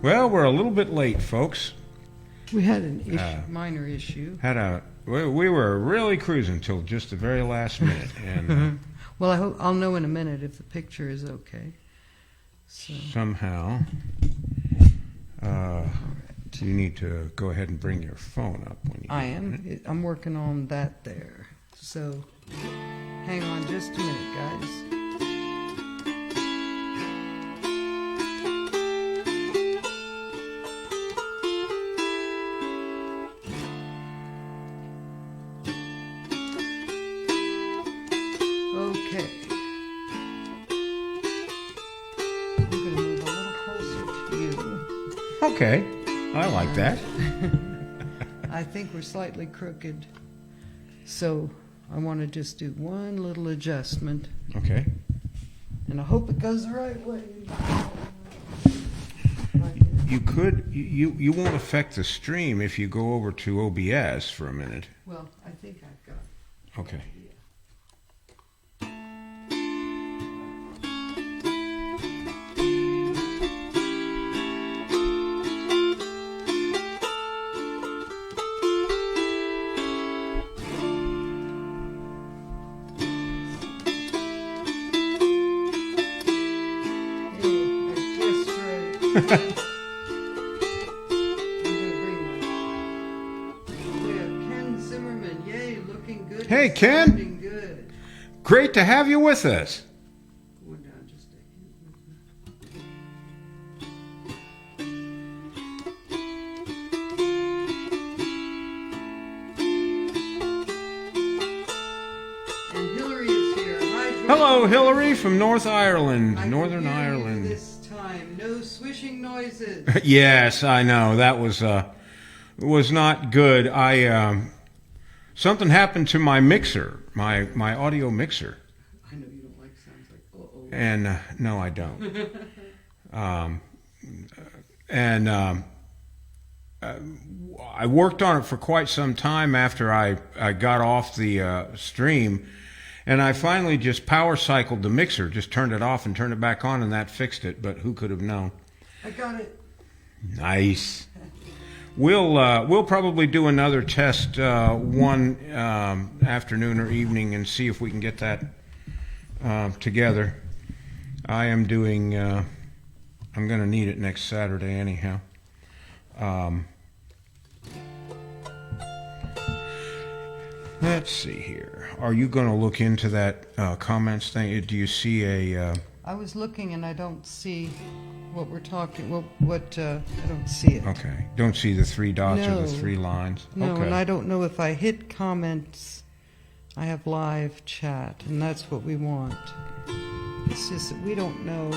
Well, we're a little bit late, folks. We had an minor issue. We were really cruising till just the very last minute, and Well, I'll know in a minute if the picture is okay. So, somehow you need to go ahead and bring your phone up when you. I am. I'm working on that there. So hang on just a minute, guys. Okay. I'm going to move a little closer to you. Okay, I like that. I think we're slightly crooked, so I want to just do one little adjustment, Okay. and I hope it goes the right way. You could. You won't affect the stream if you go over to OBS for a minute. Well, I think I've got. Okay. I'm gonna bring one. We have Ken Zimmerman. Yay, looking good. Hey, and Ken. sounding good. Great to have you with us. Going down just a hint. And Hillary is here. Hi, George. Hello, Hillary from North Ireland, I can Northern hear you Ireland. This time, no swishing noises. Yes, I know that was not good. Something happened to my mixer, my audio mixer, I know you don't like sounds like uh-oh. and no, I don't. I worked on it for quite some time after I got off the stream, and I finally just power cycled the mixer, just turned it off and turned it back on, and that fixed it. But who could have known? I got it. Nice. We'll probably do another test one afternoon or evening and see if we can get that together. I am doing. I'm going to need it next Saturday anyhow. Let's see here. Are you going to look into that comments thing? Do you see a? I was looking and I don't see what we're talking. I don't see it. Okay. Don't see the three dots or No. the three lines. No, Okay. and I don't know if I hit comments. I have live chat, and that's what we want. It's just that we don't know.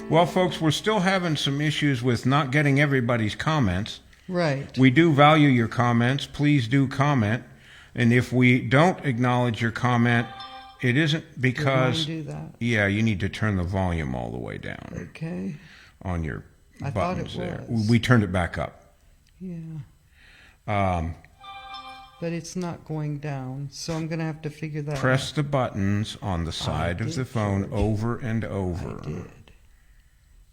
Well, folks, we're still having some issues with not getting everybody's comments. Right. We do value your comments. Please do comment. And if we don't acknowledge your comment, it isn't because... do that. Yeah, you need to turn the volume all the way down Okay. on your I thought buttons it there. was. We turned it back up. Yeah. Um, But it's not going down, so I'm going to have to figure that out. press the buttons on the side of did, the phone George. over and over. I did.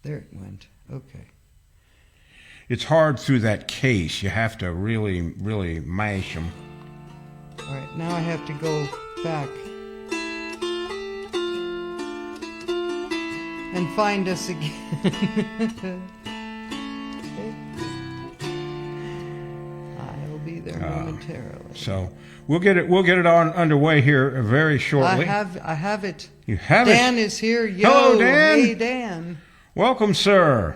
There it went. Okay. It's hard through that case. You have to really, really mash them. All right, now I have to go back and find us again. I'll be there momentarily. So we'll get it on underway here very shortly. I have it. You have Dan it. is here. Yo, Hello, Dan. Hey, Dan. Welcome, sir.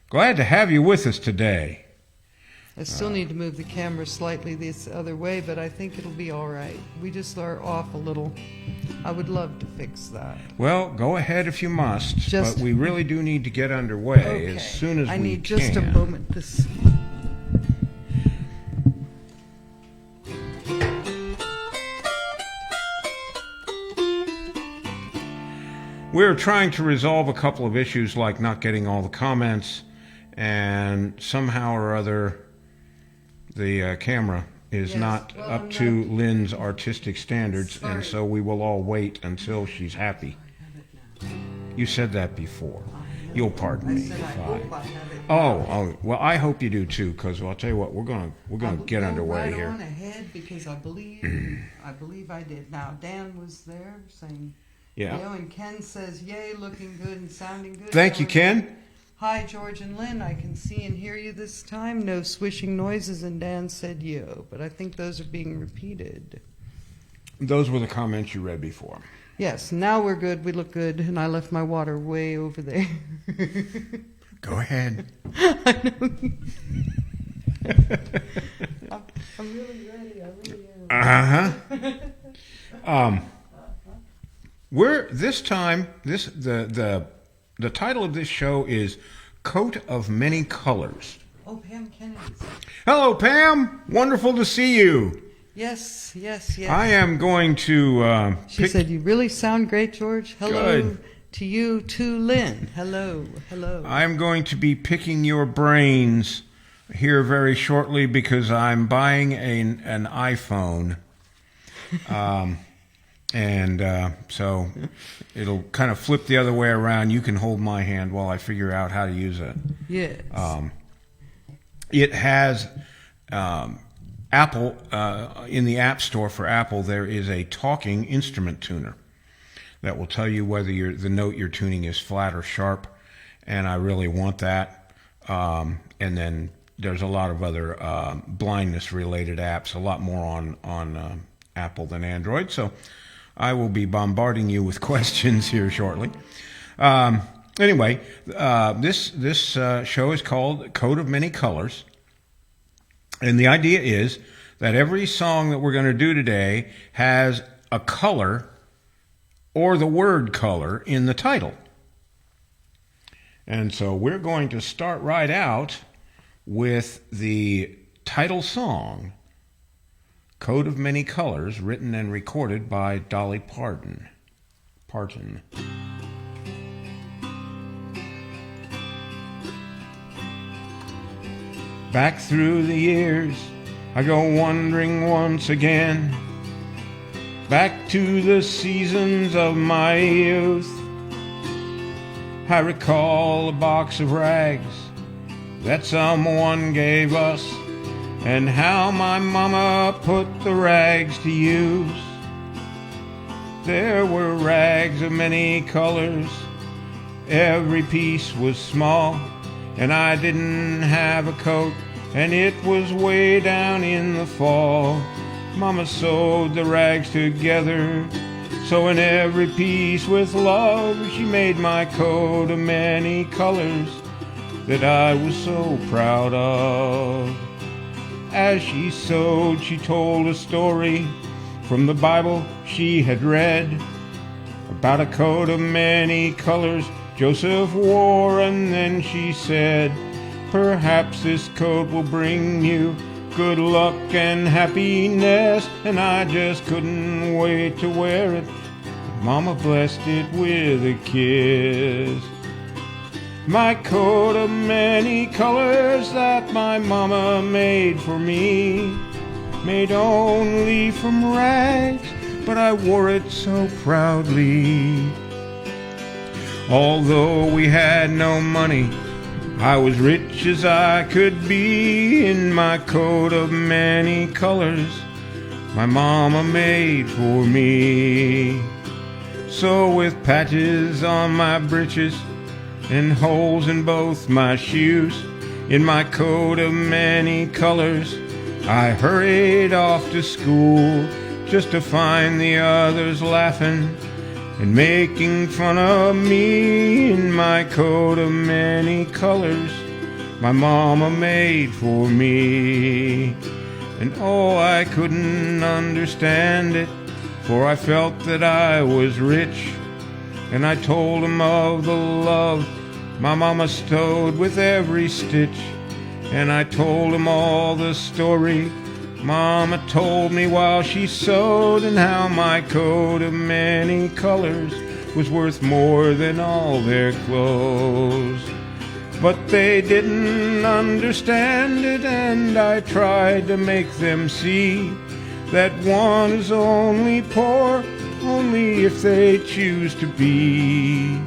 Glad to have you with us today. I still need to move the camera slightly this other way, but I think it'll be all right. We just are off a little. I would love to fix that. Well, go ahead if you must, Just- but we really do need to get underway Okay. as soon as I we need can. just a moment. This. We're trying to resolve a couple of issues like not getting all the comments, and somehow or other the camera is Yes, not well, up I'm to not- Lynn's artistic standards, and Sorry. so we will all wait until she's happy. I have it now. You said that before. I You'll pardon I me said I if hope I have it. Oh, well, I hope you do too, because I'll tell you what, we're gonna get Go underway right here. on ahead because I believe I did. Now Dan was there saying, Yeah. and Ken says, "Yay, looking good and sounding good." Thank you, Ken. Hi, George and Lynn. I can see and hear you this time. No swishing noises, and Dan said yo, but I think those are being repeated. Those were the comments you read before. Yes, now we're good. We look good, and I left my water way over there. Go ahead. I'm really ready. I really am. We're this time. The title of this show is "Coat of Many Colors." Oh, Pam Kennedy's. Hello, Pam. Wonderful to see you. Yes. I am going to. She said, "You really sound great, George." Hello Good. to you, too, Lynn. Hello. I'm going to be picking your brains here very shortly because I'm buying an iPhone. So it'll kind of flip the other way around. You can hold my hand while I figure out how to use it. Yes. It has Apple, in the App Store for Apple, there is a talking instrument tuner that will tell you whether the note you're tuning is flat or sharp, and I really want that. And then there's a lot of other blindness-related apps, a lot more on Apple than Android, so I will be bombarding you with questions here shortly. Anyway, this show is called Coat of Many Colors, and the idea is that every song that we're going to do today has a color or the word color in the title. And so we're going to start right out with the title song, Coat of Many Colors, written and recorded by Dolly Parton. Back through the years, I go wandering once again, back to the seasons of my youth. I recall a box of rags that someone gave us, and how my mama put the rags to use. There were rags of many colors, every piece was small, and I didn't have a coat, and it was way down in the fall. Mama sewed the rags together, sewing every piece with love. She made my coat of many colors that I was so proud of. As she sewed, she told a story from the Bible she had read about a coat of many colors Joseph wore, and then she said, perhaps this coat will bring you good luck and happiness. And I just couldn't wait to wear it. Mama blessed it with a kiss. My coat of many colors that my mama made for me, made only from rags, but I wore it so proudly. Although we had no money, I was rich as I could be in my coat of many colors my mama made for me. So with patches on my breeches and holes in both my shoes, in my coat of many colors, I hurried off to school just to find the others laughing and making fun of me in my coat of many colors my mama made for me. And oh, I couldn't understand it, for I felt that I was rich. And I told him of the love my mama stowed with every stitch. And I told him all the story Mama told me while she sewed, and how my coat of many colors was worth more than all their clothes. But they didn't understand it, and I tried to make them see that one is only poor only if they choose to be.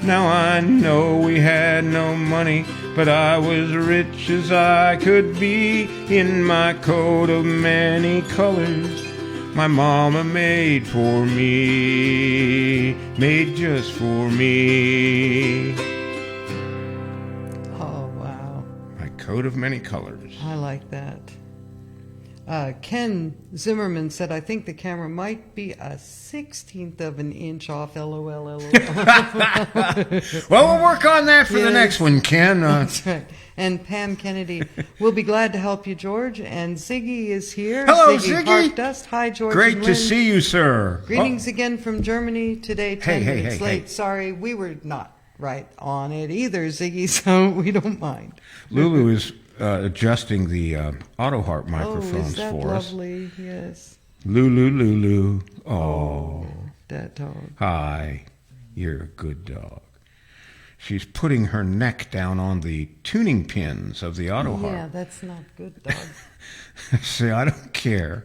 Now I know we had no money, but I was rich as I could be in my coat of many colors my mama made for me, made just for me. Oh, wow. My coat of many colors. I like that. Ken Zimmerman said, I think the camera might be a 1/16 of an inch off. LOL. Well, we'll work on that for the Yes. next one, Ken. That's right. And Pam Kennedy, we'll be glad to help you, George. And Ziggy is here. Hello, Ziggy. Harpdust. Hi, George. Great and to Lynn. see you, sir. Greetings again from Germany. Today, 10 Hey, minutes hey, late. hey. Sorry, we were not right on it either, Ziggy, so we don't mind. Lulu is adjusting the auto harp Oh, microphones is that for us. lovely? Yes. Lulu. Oh, That dog. hi. You're a good dog. She's putting her neck down on the tuning pins of the auto Yeah, harp. that's not good, dog. See, I don't care.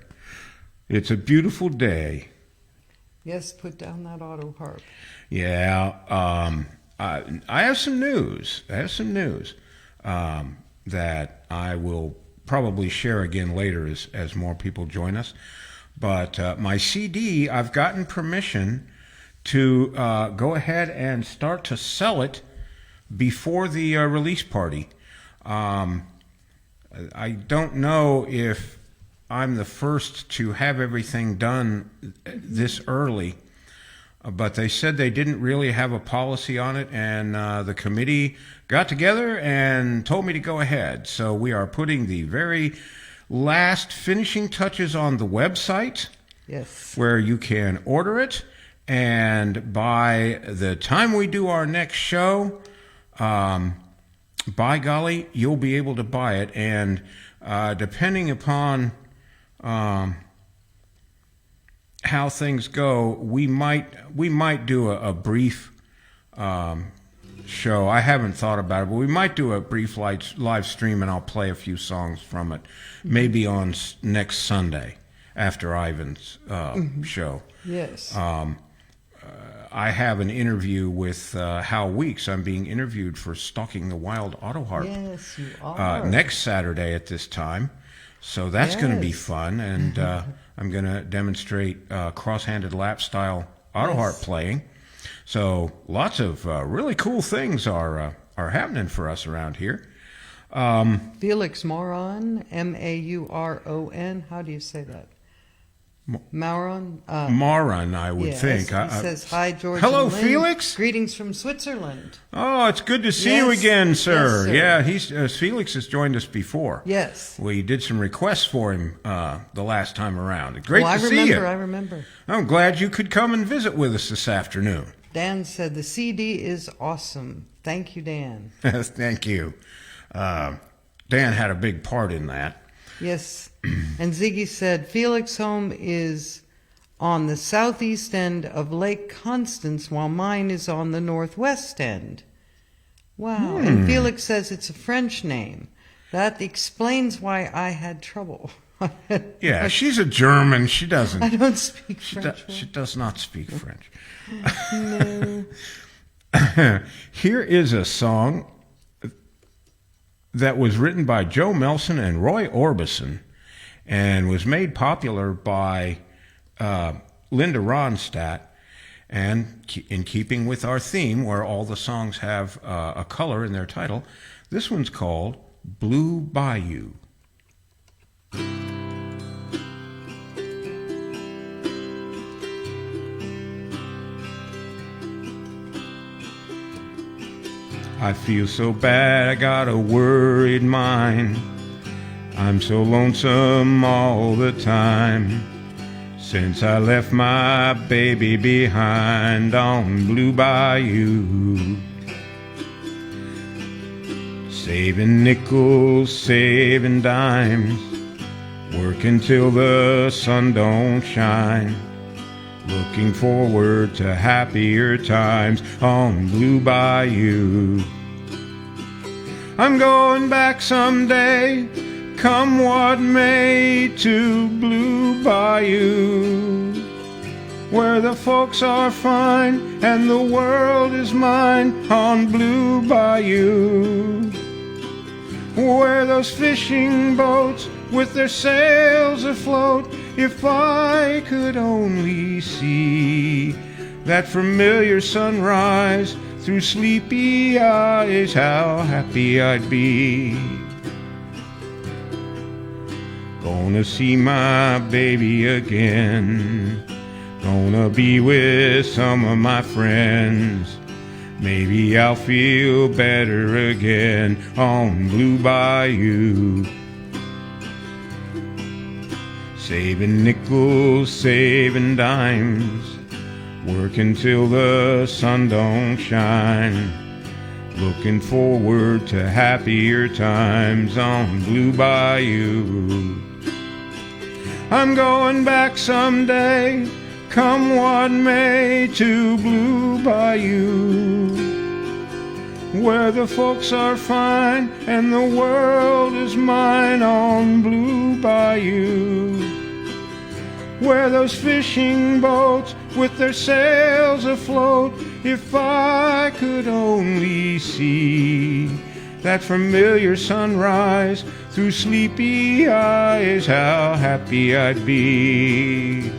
It's a beautiful day. Yes, put down that auto harp. Yeah, I have some news. That I will probably share again later as more people join us. But my CD, I've gotten permission to go ahead and start to sell it before the release party. I don't know if I'm the first to have everything done this early, but they said they didn't really have a policy on it, and the committee got together and told me to go ahead. So we are putting the very last finishing touches on the website, Yes. where you can order it, and by the time we do our next show, by golly, you'll be able to buy it. And depending upon how things go, we might do a brief show. I haven't thought about it, but we might do a brief live stream, and I'll play a few songs from it, maybe on next Sunday after Ivan's show. Yes. I have an interview with Hal Weeks. I'm being interviewed for Stalking the Wild Auto Harp Yes, you are. next Saturday at this time. So that's going to be Yes. fun, and I'm going to demonstrate cross-handed lap style auto harp playing. So lots of really cool things are happening for us around here. Felix Mauron, Mauron. How do you say that? Mauron? Maran, I would Yes, think. He says, hi, George. Hello, and Lynn. Felix. Greetings from Switzerland. Oh, it's good to see you Yes. again, sir. Yes, sir. Yeah, Felix has joined us before. Yes. We did some requests for him the last time around. Great I to see you. I remember. I'm glad you could come and visit with us this afternoon. Dan said, the CD is awesome. Thank you, Dan. Thank you. Dan had a big part in that. Yes. And Ziggy said, Felix' home is on the southeast end of Lake Constance, while mine is on the northwest end. Wow. And Felix says it's a French name. That explains why I had trouble. Yeah, she's a German. She doesn't. I don't speak French. She does not speak French. No. Here is a song that was written by Joe Melson and Roy Orbison and was made popular by Linda Ronstadt. And in keeping with our theme, where all the songs have a color in their title, this one's called Blue Bayou. I feel so bad, I got a worried mind. I'm so lonesome all the time. Since I left my baby behind on Blue Bayou. Saving nickels, saving dimes, working till the sun don't shine. Looking forward to happier times on Blue Bayou. I'm going back someday, come what may, to Blue Bayou, where the folks are fine and the world is mine on Blue Bayou, where those fishing boats with their sails afloat, if I could only see that familiar sunrise through sleepy eyes, how happy I'd be. Gonna see my baby again, gonna be with some of my friends. Maybe I'll feel better again on Blue Bayou. Saving nickels, saving dimes, working till the sun don't shine. Looking forward to happier times on Blue Bayou. I'm going back someday, come what may, to Blue Bayou, where the folks are fine and the world is mine on Blue Bayou, where those fishing boats with their sails afloat, if I could only see that familiar sunrise through sleepy eyes, how happy I'd be.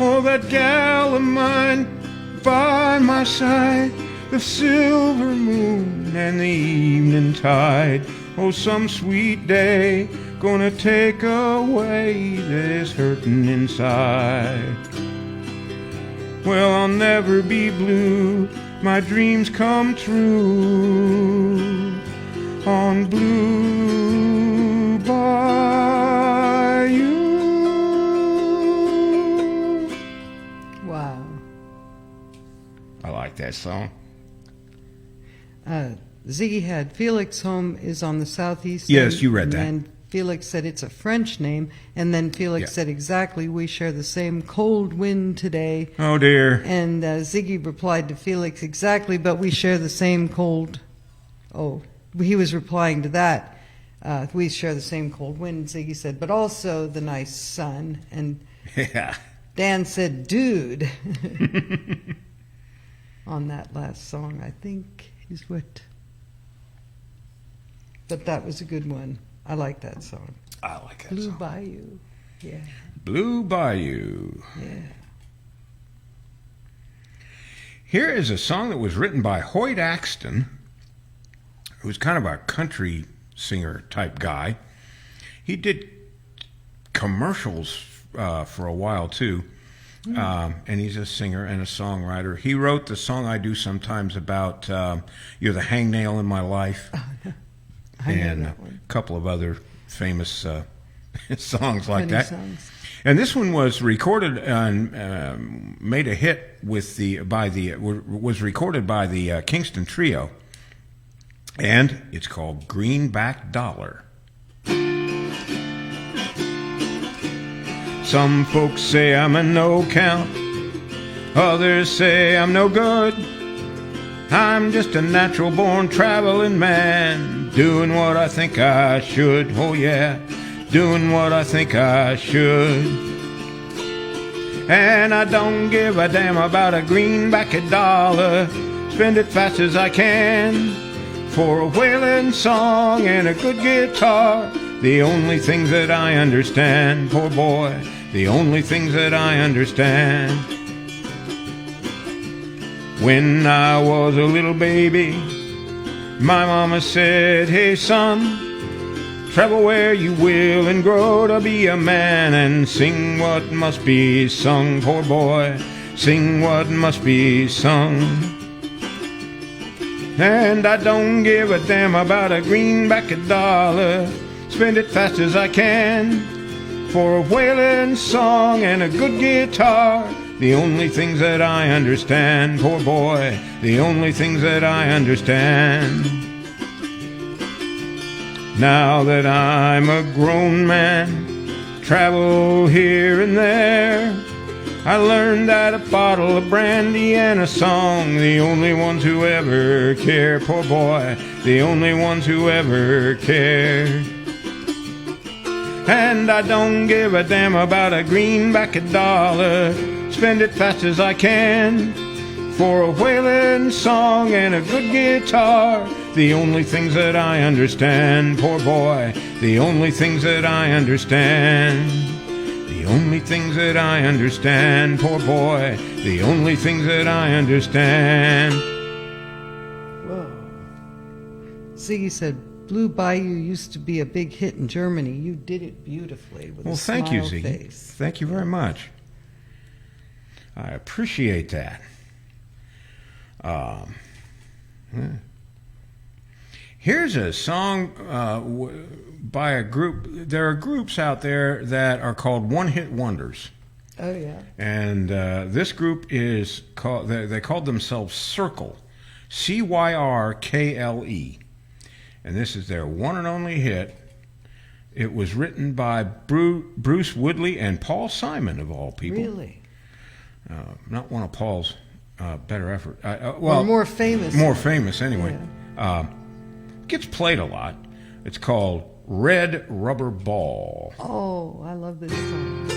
Oh, that gal of mine by my side, the silver moon and the evening tide. Oh, some sweet day gonna take away this hurting inside. Well, I'll never be blue, my dreams come true on Blue Bayou. Wow. I like that song. Ziggy had Felix home is on the southeast Yes, end, you read that. And Felix said it's a French name, and then Felix Yeah. said exactly, we share the same cold wind today. Oh dear. And Ziggy replied to Felix exactly, but we share the same cold. Oh, he was replying to that. We share the same cold wind, Ziggy said, but also the nice sun. And Yeah. Dan said, dude, on that last song, I think is what. But that was a good one. I like that song. I like that Blue song. Bayou. Yeah, Blue Bayou. yeah. Here is a song that was written by Hoyt Axton, who's kind of a country singer type guy. He did commercials for a while too, and he's a singer and a songwriter. He wrote the song I do sometimes about "You're the Hangnail in My Life," I know and a that one. couple of other famous songs like Funny that. songs. And this one was recorded and made a hit was recorded by the Kingston Trio, and it's called "Greenback Dollar." Some folks say I'm a no count, others say I'm no good. I'm just a natural born traveling man, doing what I think I should. Oh yeah, doing what I think I should. And I don't give a damn about a greenback dollar. Spend it fast as I can for a wailing song and a good guitar. The only things that I understand, poor boy, the only things that I understand. When I was a little baby, my mama said, hey son, travel where you will and grow to be a man and sing what must be sung, poor boy, sing what must be sung. And I don't give a damn about a greenback dollar, spend it fast as I can for a wailing song and a good guitar. The only things that I understand, poor boy, the only things that I understand. Now that I'm a grown man, travel here and there. I learned that a bottle of brandy and a song, the only ones who ever care, poor boy, the only ones who ever cared. And I don't give a damn about a greenback a dollar, spend it fast as I can, for a whaling song and a good guitar, the only things that I understand, poor boy, the only things that I understand. The only things that I understand, poor boy, the only things that I understand. Whoa. Ziggy said, Blue Bayou used to be a big hit in Germany. You did it beautifully with Well, a thank you, smile Ziggy. face. Thank you very much. I appreciate that. Here's a song by a group. There are groups out there that are called one-hit wonders. Oh, yeah. And this group is called, they called themselves Circle, Cyrkle. And this is their one and only hit. It was written by Bruce Woodley and Paul Simon, of all people. Really? Not one of Paul's better effort. Or more famous. More famous, anyway. Yeah. Gets played a lot. It's called Red Rubber Ball. Oh, I love this song.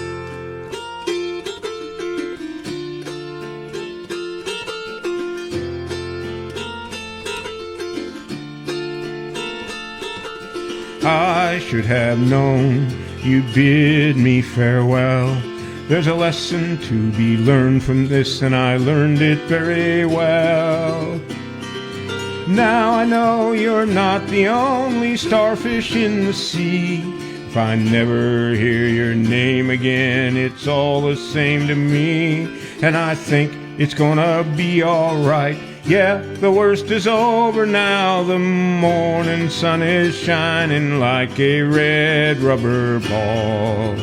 I should have known you'd bid me farewell. There's a lesson to be learned from this, and I learned it very well. Now I know you're not the only starfish in the sea. If I never hear your name again, it's all the same to me. And I think it's gonna be alright. Yeah, the worst is over now. The morning sun is shining like a red rubber ball.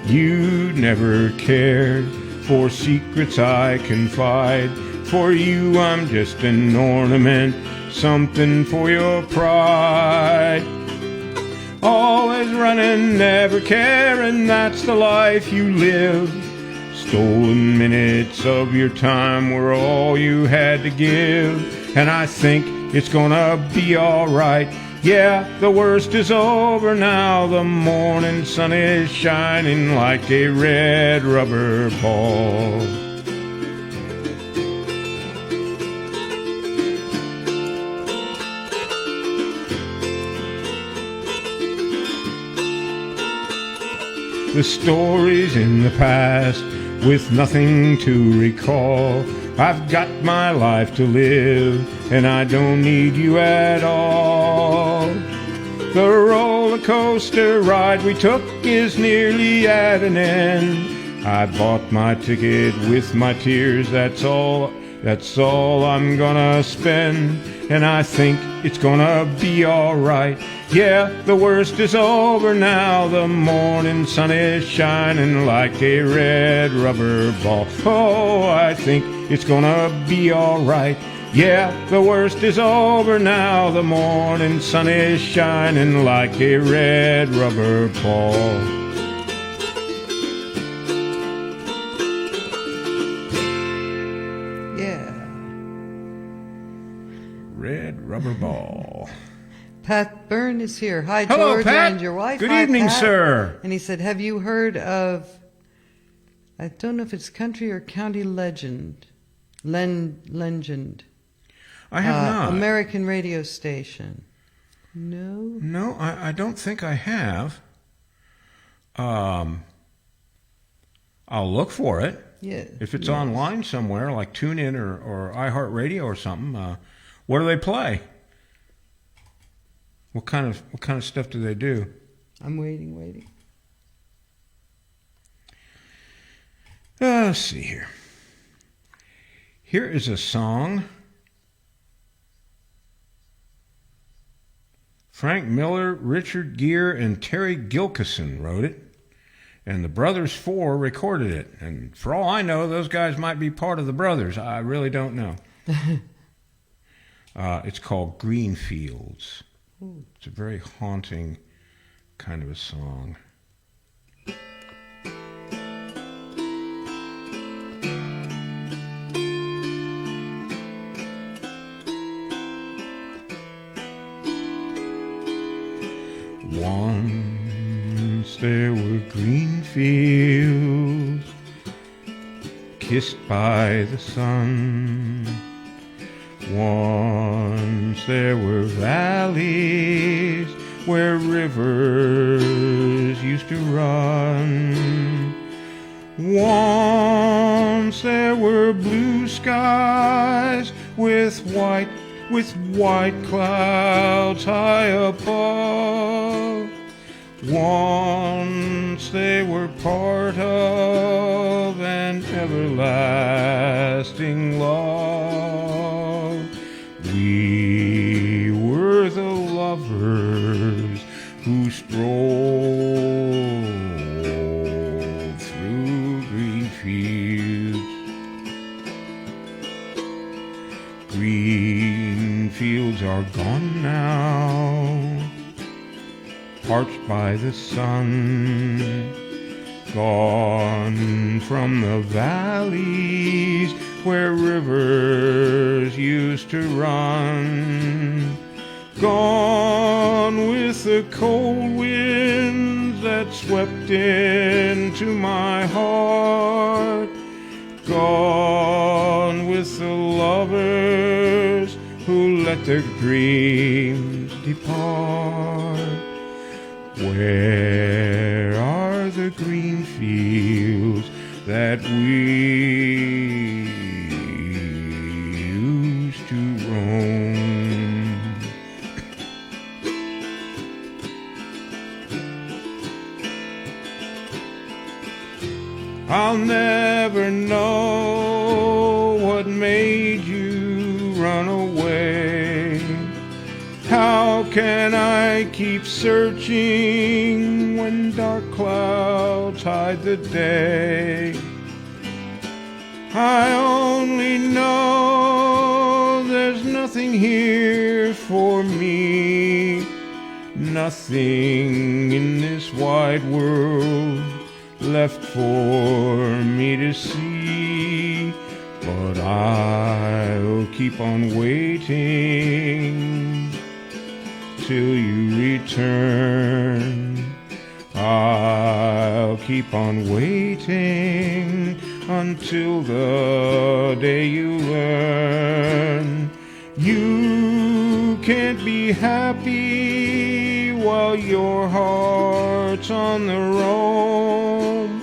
You never cared for secrets I confide. For you I'm just an ornament, something for your pride. Always running, never caring, that's the life you live. Stolen minutes of your time were all you had to give. And I think it's gonna be alright. Yeah, the worst is over now. The morning sun is shining like a red rubber ball. The stories in the past with nothing to recall. I've got my life to live, and I don't need you at all. The roller coaster ride we took is nearly at an end. I bought my ticket with my tears, that's all I'm gonna spend. And I think it's gonna be alright. Yeah, the worst is over now. The morning sun is shining like a red rubber ball. Oh, I think it's gonna be alright. Yeah, the worst is over now. The morning sun is shining like a red rubber ball. Yeah. Red rubber ball. Pat Byrne is here. Hi, Hello, George, Pat. and your wife. Good Hi, evening, Pat. sir. And he said, have you heard of, I don't know if it's country or county legend, legend, I have not. American radio station. No? No, I don't think I have. I'll look for it. Yeah. If it's yes. online somewhere, like TuneIn or iHeartRadio or something, what do they play? What kind of stuff do they do? I'm waiting. Let's see here. Here is a song. Frank Miller, Richard Gere, and Terry Gilkyson wrote it. And the Brothers Four recorded it. And for all I know, those guys might be part of the Brothers. I really don't know. It's called Green Fields. It's a very haunting kind of a song. Once there were green fields kissed by the sun. Once there were valleys where rivers used to run. Once there were blue skies with white clouds high above. Once they were part of an everlasting love. We were the lovers who strolled through green fields. Green fields are gone now, parched by the sun, gone from the valleys where rivers used to run, gone with the cold winds that swept into my heart, gone with the lovers who let their dreams depart. Where are the green fields that we used to roam? I'll never know what made you run away. How can I keep searching when dark clouds hide the day? I only know there's nothing here for me, nothing in this wide world left for me to see. But I'll keep on waiting till you return. I'll keep on waiting until the day you learn. You can't be happy while your heart's on the roam.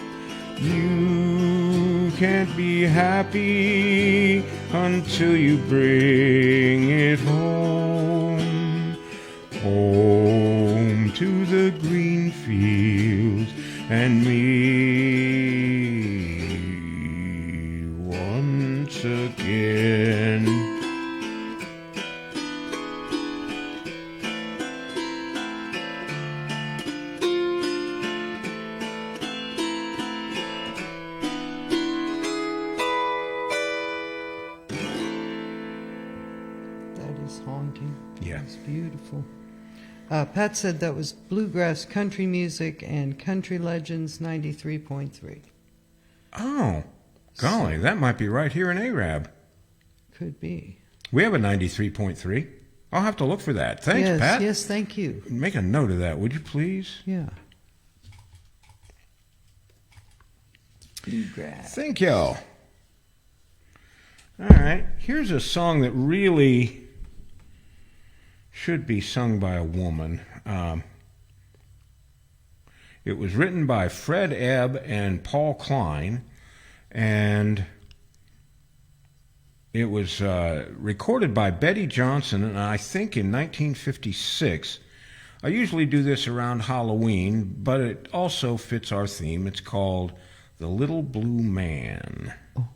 You can't be happy until you bring it home. Home to the green fields and me once again. That is haunting. Yeah. It's beautiful. Pat said that was Bluegrass Country Music and Country Legends 93.3. Oh, golly, that might be right here in Arab. Could be. We have a 93.3. I'll have to look for that. Thanks, yes, Pat. Yes, thank you. Make a note of that, would you please? Yeah. Bluegrass. Thank you. All right, here's a song that really should be sung by a woman. It was written by Fred Ebb and Paul Klein, and it was recorded by Betty Johnson, and I think in 1956. I usually do this around Halloween, but it also fits our theme. It's called The Little Blue Man. Oh.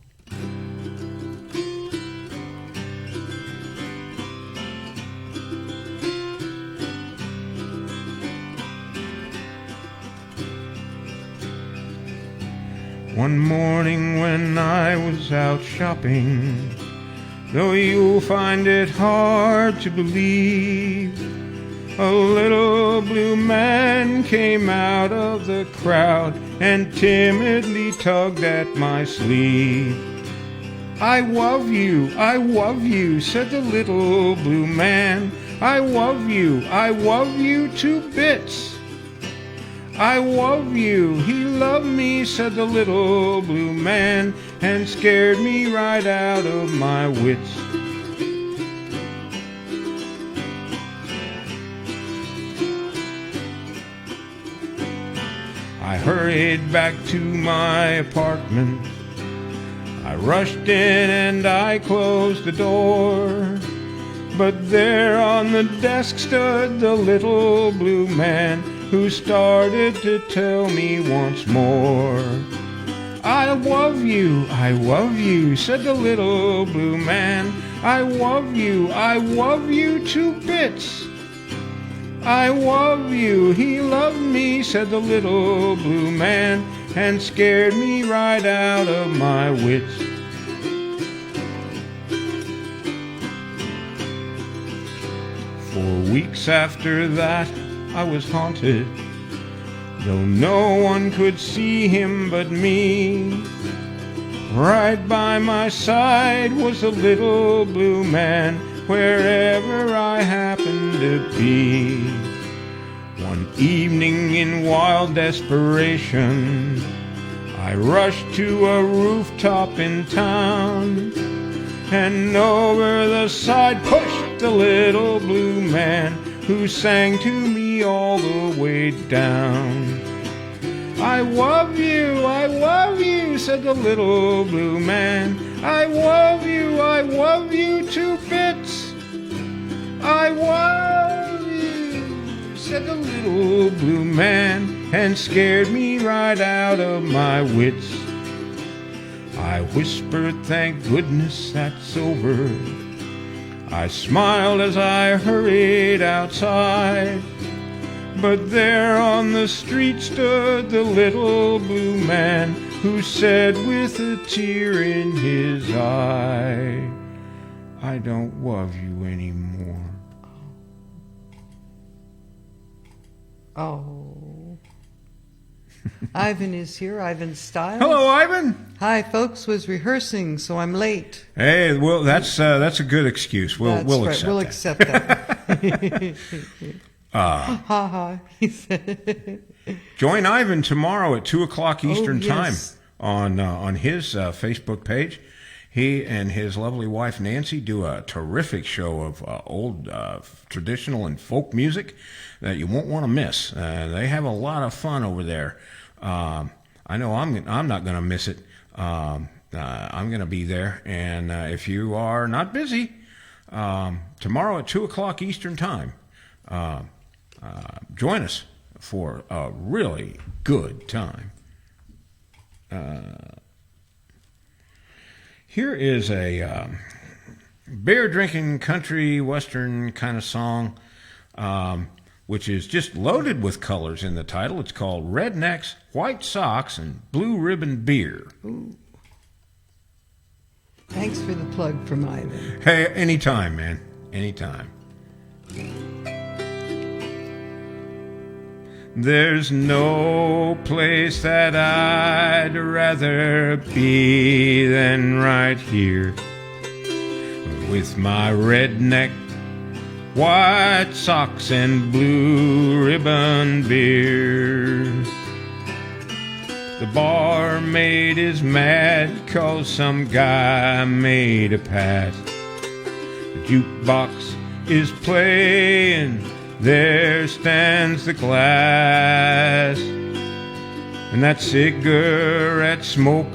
One morning when I was out shopping, though you'll find it hard to believe, A little blue man came out of the crowd and timidly tugged at my sleeve. I love you, said the little blue man. I love you to bits. I love you, he loved me, said the little blue man, and scared me right out of my wits. I hurried back to my apartment. I rushed in and I closed the door. But there on the desk stood the little blue man, who started to tell me once more. I love you, said the little blue man. I love you to bits. I love you, he loved me, said the little blue man, and scared me right out of my wits. For weeks after that I was haunted, though no one could see him but me. Right by my side was the little blue man, wherever I happened to be. One evening in wild desperation, I rushed to a rooftop in town, and over the side pushed the little blue man, who sang to me all the way down. I love you, said the little blue man. I love you to bits. I love you, said the little blue man, and scared me right out of my wits. I whispered, thank goodness that's over. I smiled as I hurried outside, but there on the street stood the little blue man, who said with a tear in his eye, I don't love you anymore. Oh. Ivan is here, Ivan Stiles. Hello, Ivan. Hi, folks. Was rehearsing, so I'm late. Hey, well, that's a good excuse. We'll That's right. accept We'll that. accept that. Ha ha. He said. Join Ivan tomorrow at 2:00 Eastern yes. Time on his Facebook page. He and his lovely wife Nancy do a terrific show of old traditional and folk music that you won't want to miss. They have a lot of fun over there. I know I'm not going to miss it. I'm going to be there, and if you are not busy, tomorrow at 2:00 Eastern Time, join us for a really good time. Here is a beer-drinking country western kind of song, which is just loaded with colors in the title. It's called Rednecks, White Socks, and Blue Ribbon Beer. Ooh. Thanks for the plug from Ivan. Hey, anytime, man. Anytime. There's no place that I'd rather be than right here with my redneck, white socks and blue ribbon beer. The barmaid is mad 'cause some guy made a pass. The jukebox is playing, there stands the glass, and that cigarette smoke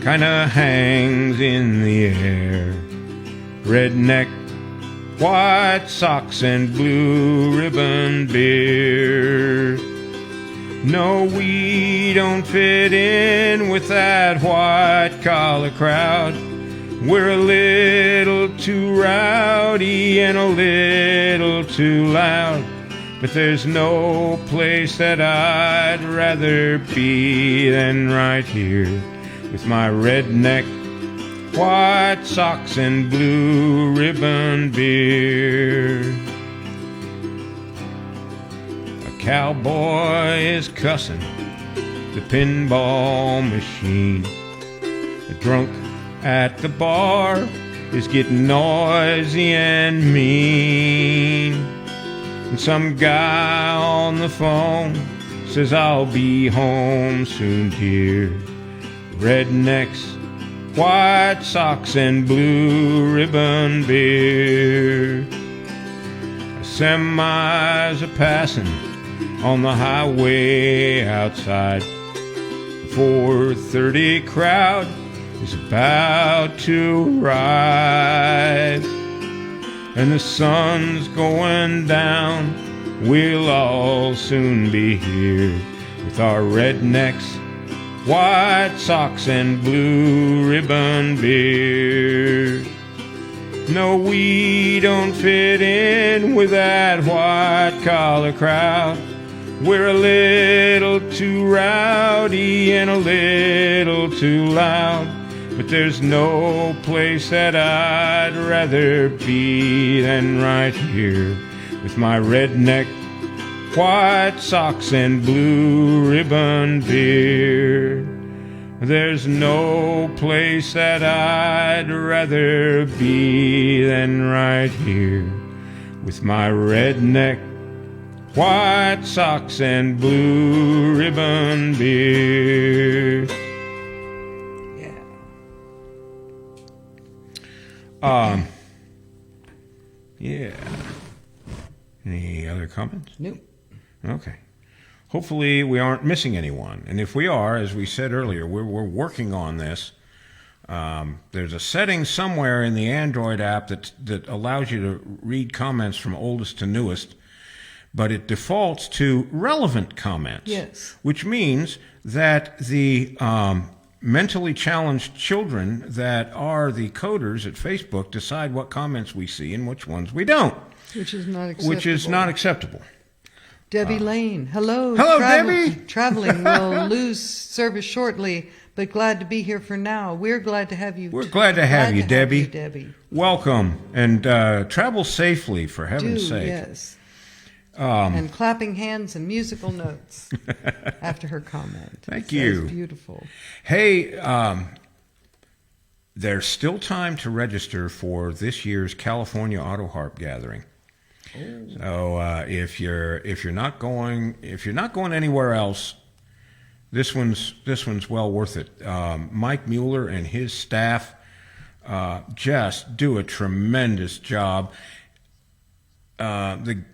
kinda hangs in the air. Redneck, white socks and blue ribbon beer. No, we don't fit in with that white collar crowd. We're a little too rowdy and a little too loud, but there's no place that I'd rather be than right here with my redneck, white socks and blue ribbon beer. cowboy is cussing the pinball machine. The drunk at the bar is getting noisy and mean. And some guy on the phone says, I'll be home soon, dear. Rednecks, White Sox, and blue ribbon beer. Semis are passing on the highway outside. The 4:30 crowd is about to arrive. And the sun's going down, we'll all soon be here with our rednecks, White Sox, and blue ribbon beer. No, we don't fit in with that white collar crowd. We're a little too rowdy and a little too loud. But there's no place that I'd rather be than right here with my redneck, White Sox, and blue ribbon beer. There's no place that I'd rather be than right here with my redneck, White Sox, and blue ribbon beer. Yeah. Any other comments? Nope. Okay. Hopefully we aren't missing anyone. And if we are, as we said earlier, we're working on this. There's a setting somewhere in the Android app that allows you to read comments from oldest to newest, but it defaults to relevant comments. Yes. Which means that the mentally challenged children that are the coders at Facebook decide what comments we see and which ones we don't. Which is not acceptable. Which is not acceptable. Debbie Lane. Hello. Hello, Debbie. Traveling will lose service shortly, but glad to be here for now. We're glad to have you. We're glad to have you, Debbie. Debbie. Welcome, and travel safely, for heaven's sake. Yes. And clapping hands and musical notes after her comment. Thank So you. it's beautiful. Hey, there's still time to register for this year's California Auto Harp Gathering. So if you're not going anywhere else, this one's well worth it. Mike Mueller and his staff just do a tremendous job. The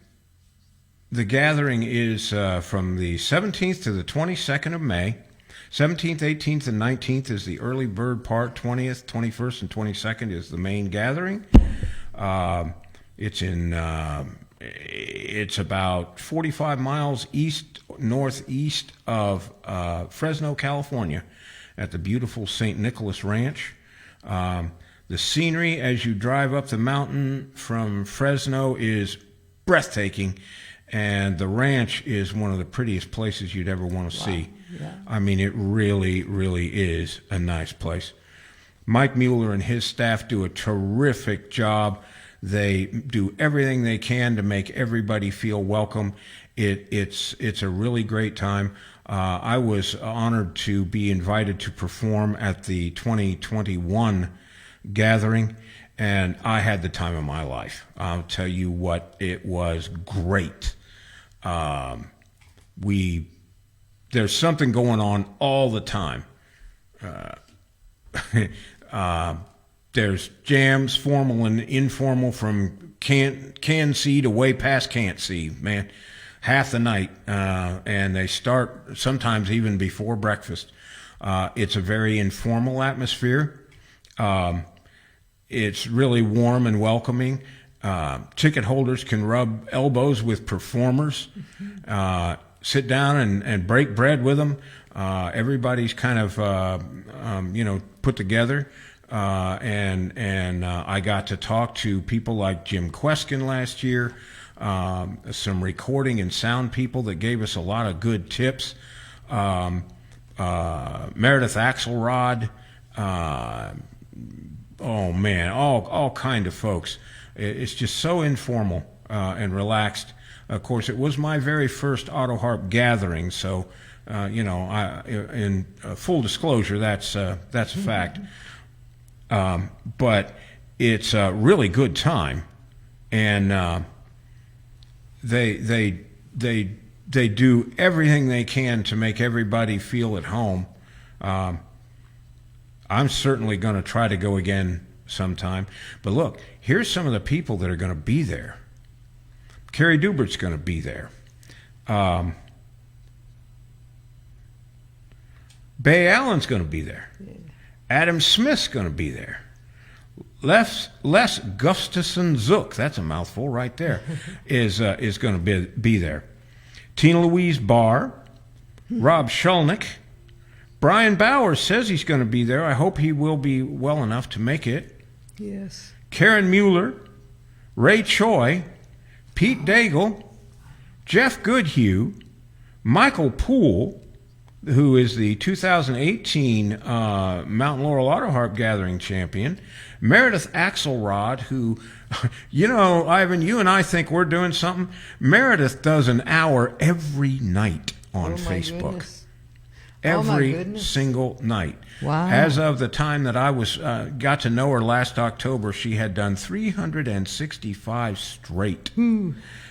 gathering is from the 17th to the 22nd of May. 17th, 18th, and 19th is the early bird part. 20th, 21st, and 22nd is the main gathering. It's about 45 miles northeast of Fresno, California, at the beautiful St. Nicholas Ranch. The scenery as you drive up the mountain from Fresno is breathtaking, and the ranch is one of the prettiest places you'd ever want to see. Yeah. I mean, it really, really is a nice place. Mike Mueller and his staff do a terrific job. They do everything they can to make everybody feel welcome. It's a really great time. I was honored to be invited to perform at the 2021 gathering, and I had the time of my life. I'll tell you what, it was great. There's something going on all the time. There's jams, formal and informal, from can see to way past can't see, man. Half the night, and they start sometimes even before breakfast. It's a very informal atmosphere. It's really warm and welcoming. Ticket holders can rub elbows with performers, sit down and break bread with them. Everybody's kind of, put together. And I got to talk to people like Jim Queskin last year, some recording and sound people that gave us a lot of good tips. Meredith Axelrod, oh man, all kind of folks. It's just so informal and relaxed. Of course, it was my very first auto harp gathering, so in full disclosure, that's a fact. But it's a really good time, and they do everything they can to make everybody feel at home. I'm certainly going to try to go again sometime. But look, here's some of the people that are going to be there. Carrie Dubert's going to be there. Bay Allen's going to be there. Adam Smith's going to be there. Les Gustafson Zook, that's a mouthful right there, is going to be there. Tina Louise Barr, Rob Shulnick. Brian Bauer says he's going to be there. I hope he will be well enough to make it. Yes. Karen Mueller, Ray Choi, Pete Daigle, Jeff Goodhue, Michael Poole, who is the 2018 Mountain Laurel Auto Harp Gathering champion, Meredith Axelrod, who, Ivan, you and I think we're doing something. Meredith does an hour every night on Facebook. Goodness. Every single night. Wow. As of the time that I got to know her last October, she had done 365 straight.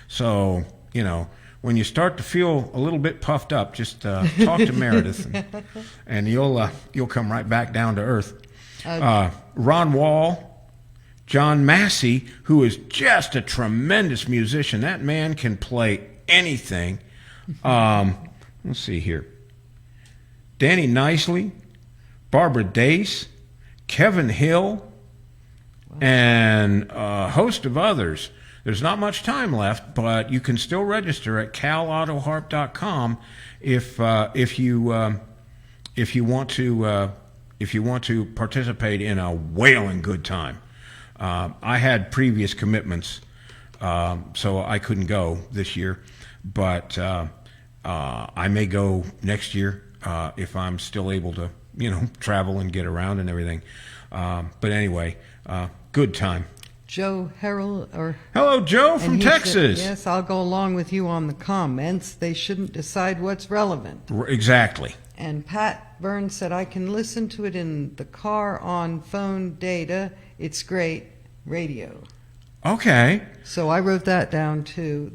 So, when you start to feel a little bit puffed up, just talk to Meredith, and you'll come right back down to earth. Ron Wall, John Massey, who is just a tremendous musician. That man can play anything. Let's see here. Danny Nicely, Barbara Dace, Kevin Hill, and a host of others. There's not much time left, but you can still register at calautoharp.com if you want to participate in a whaling good time. I had previous commitments, so I couldn't go this year, but I may go next year if I'm still able to, travel and get around and everything. But anyway, good time. Joe Harrell, hello, Joe from he Texas. Said, yes, I'll go along with you on the comments. They shouldn't decide what's relevant. Exactly. And Pat Burns said, I can listen to it in the car on phone data. It's great radio. Okay. So I wrote that down too.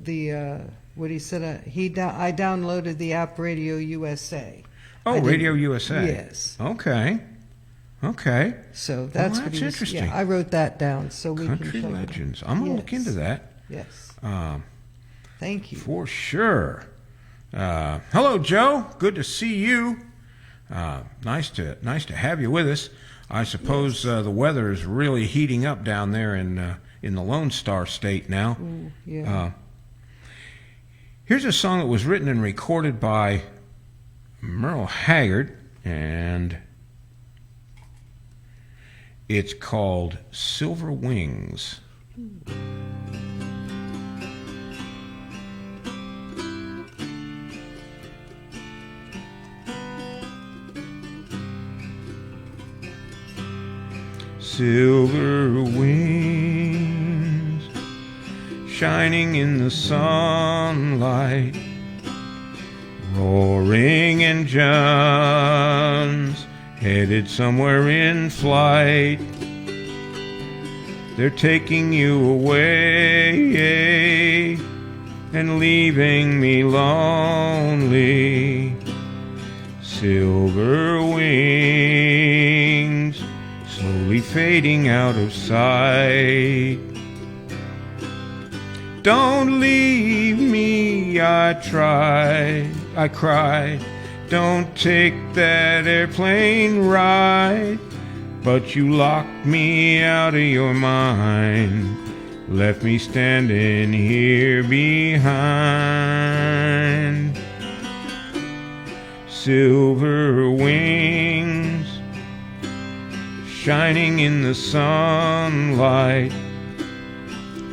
What he said, I downloaded the app Radio USA. Oh, Radio USA. Yes. Okay. So that's what he was, interesting. Yeah, I wrote that down so we Country can check Legends. I'm going to look into that. Yes. Thank you. For sure. Hello, Joe. Good to see you. Nice to have you with us. I suppose the weather is really heating up down there in the Lone Star State now. Ooh, yeah. Here's a song that was written and recorded by Merle Haggard, and it's called Silver Wings. Silver wings shining in the sunlight, roaring engines headed somewhere in flight. They're taking you away and leaving me lonely. Silver wings slowly fading out of sight. Don't leave me, I cried. Don't take that airplane ride. But you locked me out of your mind, left me standing here behind. Silver wings shining in the sunlight,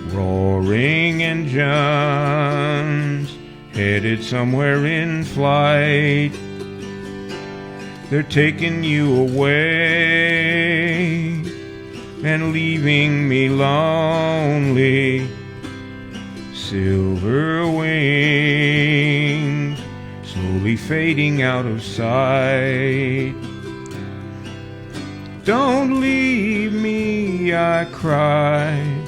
roaring engines headed somewhere in flight. They're taking you away, and leaving me lonely. Silver wings, slowly fading out of sight. Don't leave me, I cried.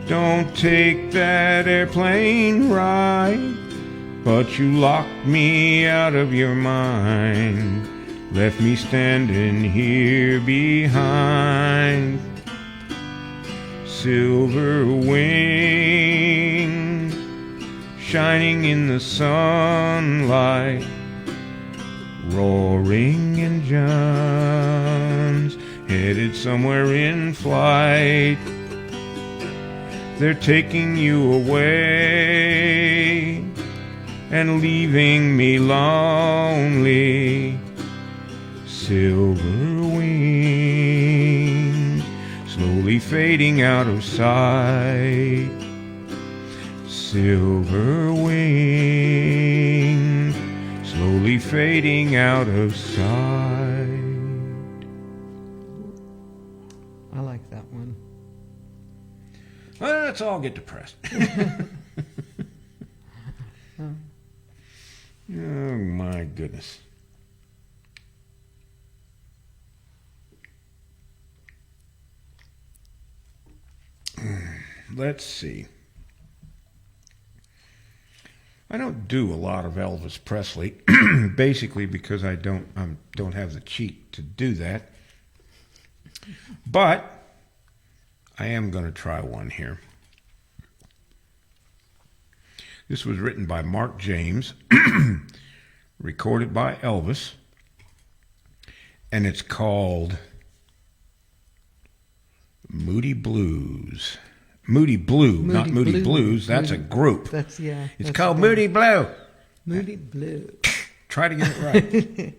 Don't take that airplane ride. But you locked me out of your mind, left me standing here behind. Silver wings, shining in the sunlight, roaring engines, headed somewhere in flight. They're taking you away and leaving me lonely. Silver wings, slowly fading out of sight. Silver wings, slowly fading out of sight. I like that one. Well, let's all get depressed. Oh my goodness. Let's see. I don't do a lot of Elvis Presley, basically because I don't have the cheek to do that. But I am going to try one here. This was written by Mark James, recorded by Elvis, and it's called Moody Blues. Moody Blue, not Moody Blues. That's a group. It's called Moody Blue. Moody Blue. Try to get it right.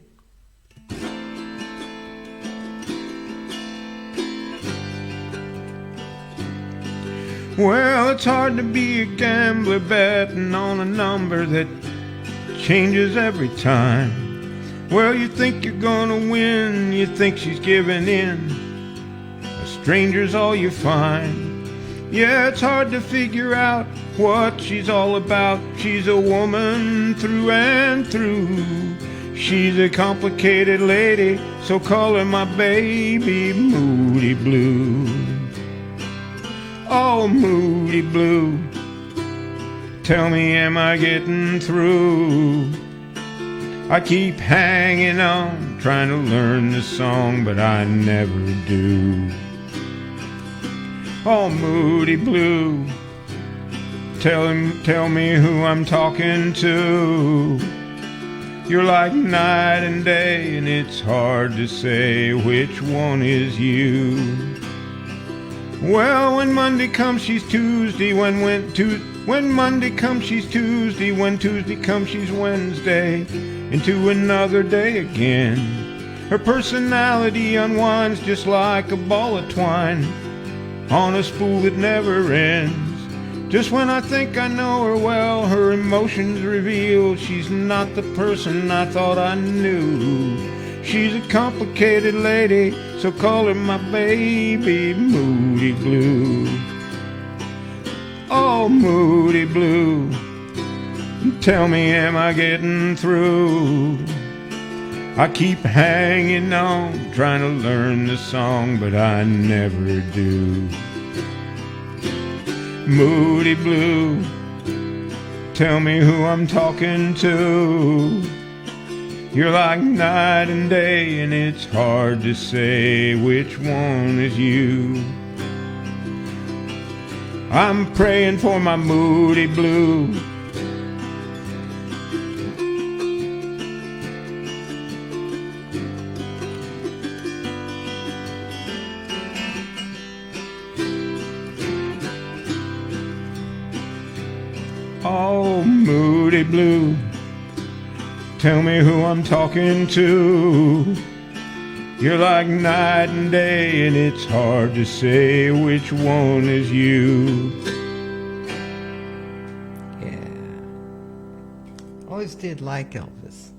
Well, it's hard to be a gambler betting on a number that changes every time. Well, you think you're gonna win, you think she's giving in. A stranger's all you find. Yeah, it's hard to figure out what she's all about. She's a woman through and through. She's a complicated lady, so call her my baby Moody Blue. Oh, Moody Blue, tell me, am I getting through? I keep hanging on, trying to learn the song, but I never do. Oh, Moody Blue, tell me who I'm talking to. You're like night and day, and it's hard to say which one is you. Well, when Monday comes, she's Tuesday. When Monday comes, she's Tuesday. When Tuesday comes, she's Wednesday. Into another day again. Her personality unwinds just like a ball of twine on a spool that never ends. Just when I think I know her well, her emotions reveal she's not the person I thought I knew. She's a complicated lady, so call her my baby Moody Blue. Oh, Moody Blue, tell me, am I getting through? I keep hanging on, trying to learn the song, but I never do. Moody Blue, tell me who I'm talking to. You're like night and day, and it's hard to say which one is you. I'm praying for my Moody Blue. Oh, Moody Blue, tell me who I'm talking to. You're like night and day, and it's hard to say which one is you. Yeah. Always did like Elvis.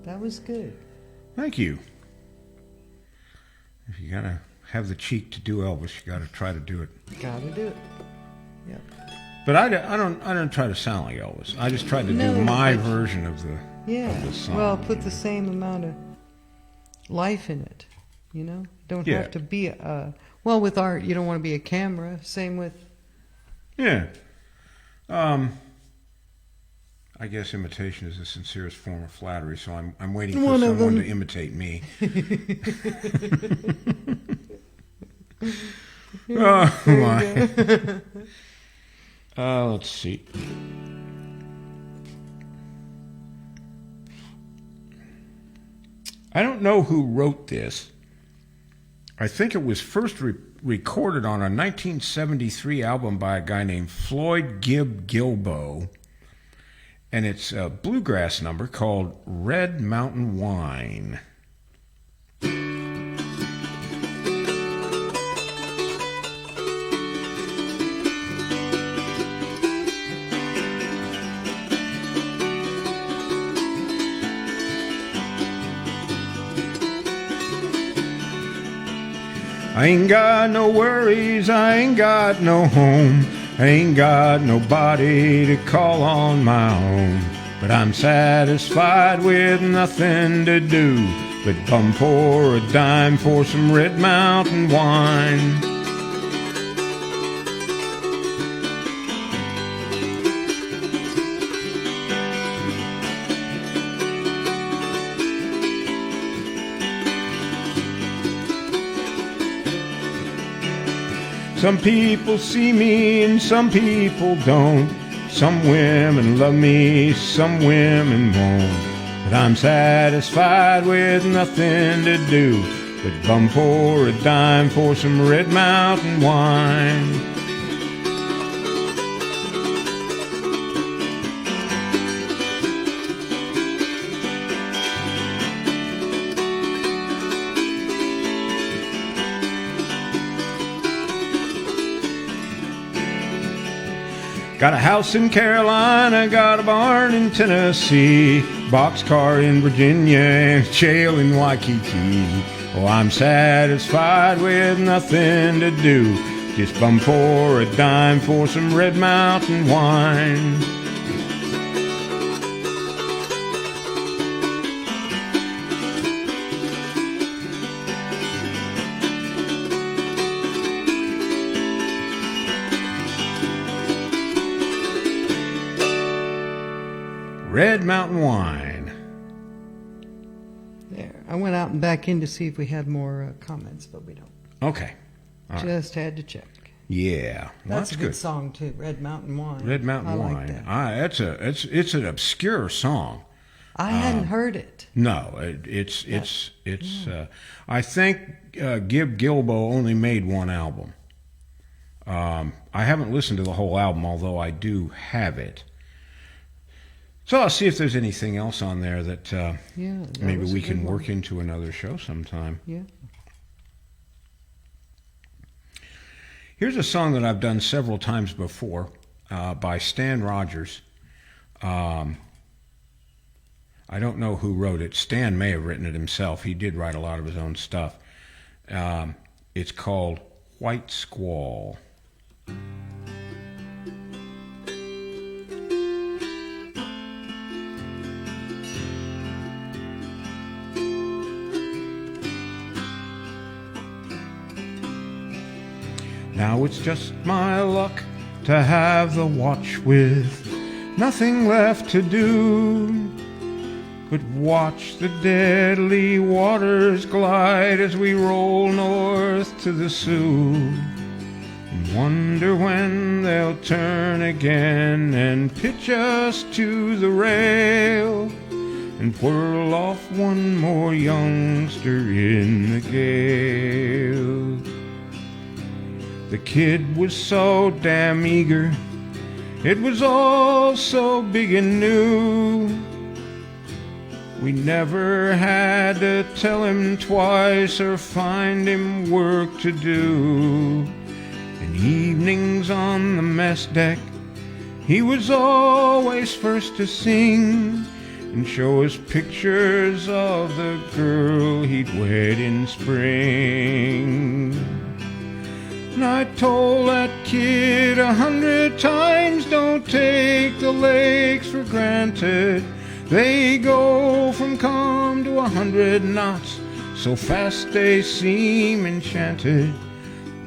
That was good. Thank you. If you gotta have the cheek to do Elvis, you got to try to do it. Gotta do it. Yep. But I don't try to sound like Elvis. I just try to No, do my but- version of the song. Well, put the same amount of life in it. You know, don't Yeah. have to be well, with art, you don't want to be a camera. Same with Yeah. I guess imitation is the sincerest form of flattery, so I'm waiting for One of someone them. to imitate me. Oh, my. Let's see. I don't know who wrote this. I think it was first recorded on a 1973 album by a guy named Floyd Gibb Gilbo, and it's a bluegrass number called Red Mountain Wine. I ain't got no worries, I ain't got no home, I ain't got nobody to call on my own. But I'm satisfied with nothing to do but bum for a dime for some Red Mountain wine. Some people see me and some people don't. Some women love me, some women won't. But I'm satisfied with nothing to do but bum for a dime for some Red Mountain wine. Got a house in Carolina, got a barn in Tennessee, boxcar in Virginia, and jail in Waikiki. Oh, I'm satisfied with nothing to do, just bum for a dime for some Red Mountain wine. Red Mountain Wine. there. I went out and back in to see if we had more comments, but we don't. Okay. All right. Just had to check. Yeah. Well, That's a good song too. Red Mountain Wine. Red Mountain I like Wine. that. It's an obscure song. I hadn't heard it. No, it's. I think Gib Gilbo only made one album. I haven't listened to the whole album, although I do have it. So I'll see if there's anything else on there that That maybe was a we good can one. work into another show sometime. Yeah. Here's a song that I've done several times before by Stan Rogers. I don't know who wrote it. Stan may have written it himself. He did write a lot of his own stuff. It's called White Squall. Now it's just my luck to have the watch with nothing left to do but watch the deadly waters glide as we roll north to the Sioux, and wonder when they'll turn again and pitch us to the rail and whirl off one more youngster in the gale. The kid was so damn eager, it was all so big and new. We never had to tell him twice or find him work to do. And evenings on the mess deck, he was always first to sing. and show us pictures of the girl he'd wed in spring. And I told that kid 100 times, don't take the lakes for granted. They go from calm to 100 knots, so fast they seem enchanted.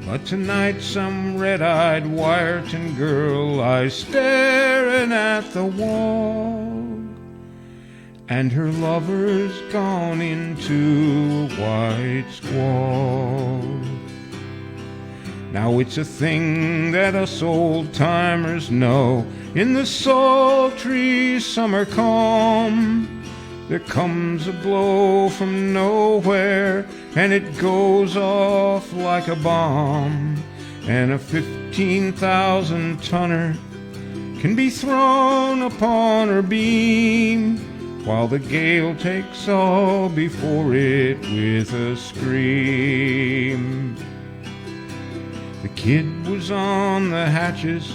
But tonight some red-eyed Wyerton girl lies staring at the wall, and her lover's gone into a white squall. Now it's a thing that us old-timers know, in the sultry summer calm, there comes a blow from nowhere, and it goes off like a bomb, and a 15,000-tonner can be thrown upon her beam, while the gale takes all before it with a scream. The kid was on the hatches,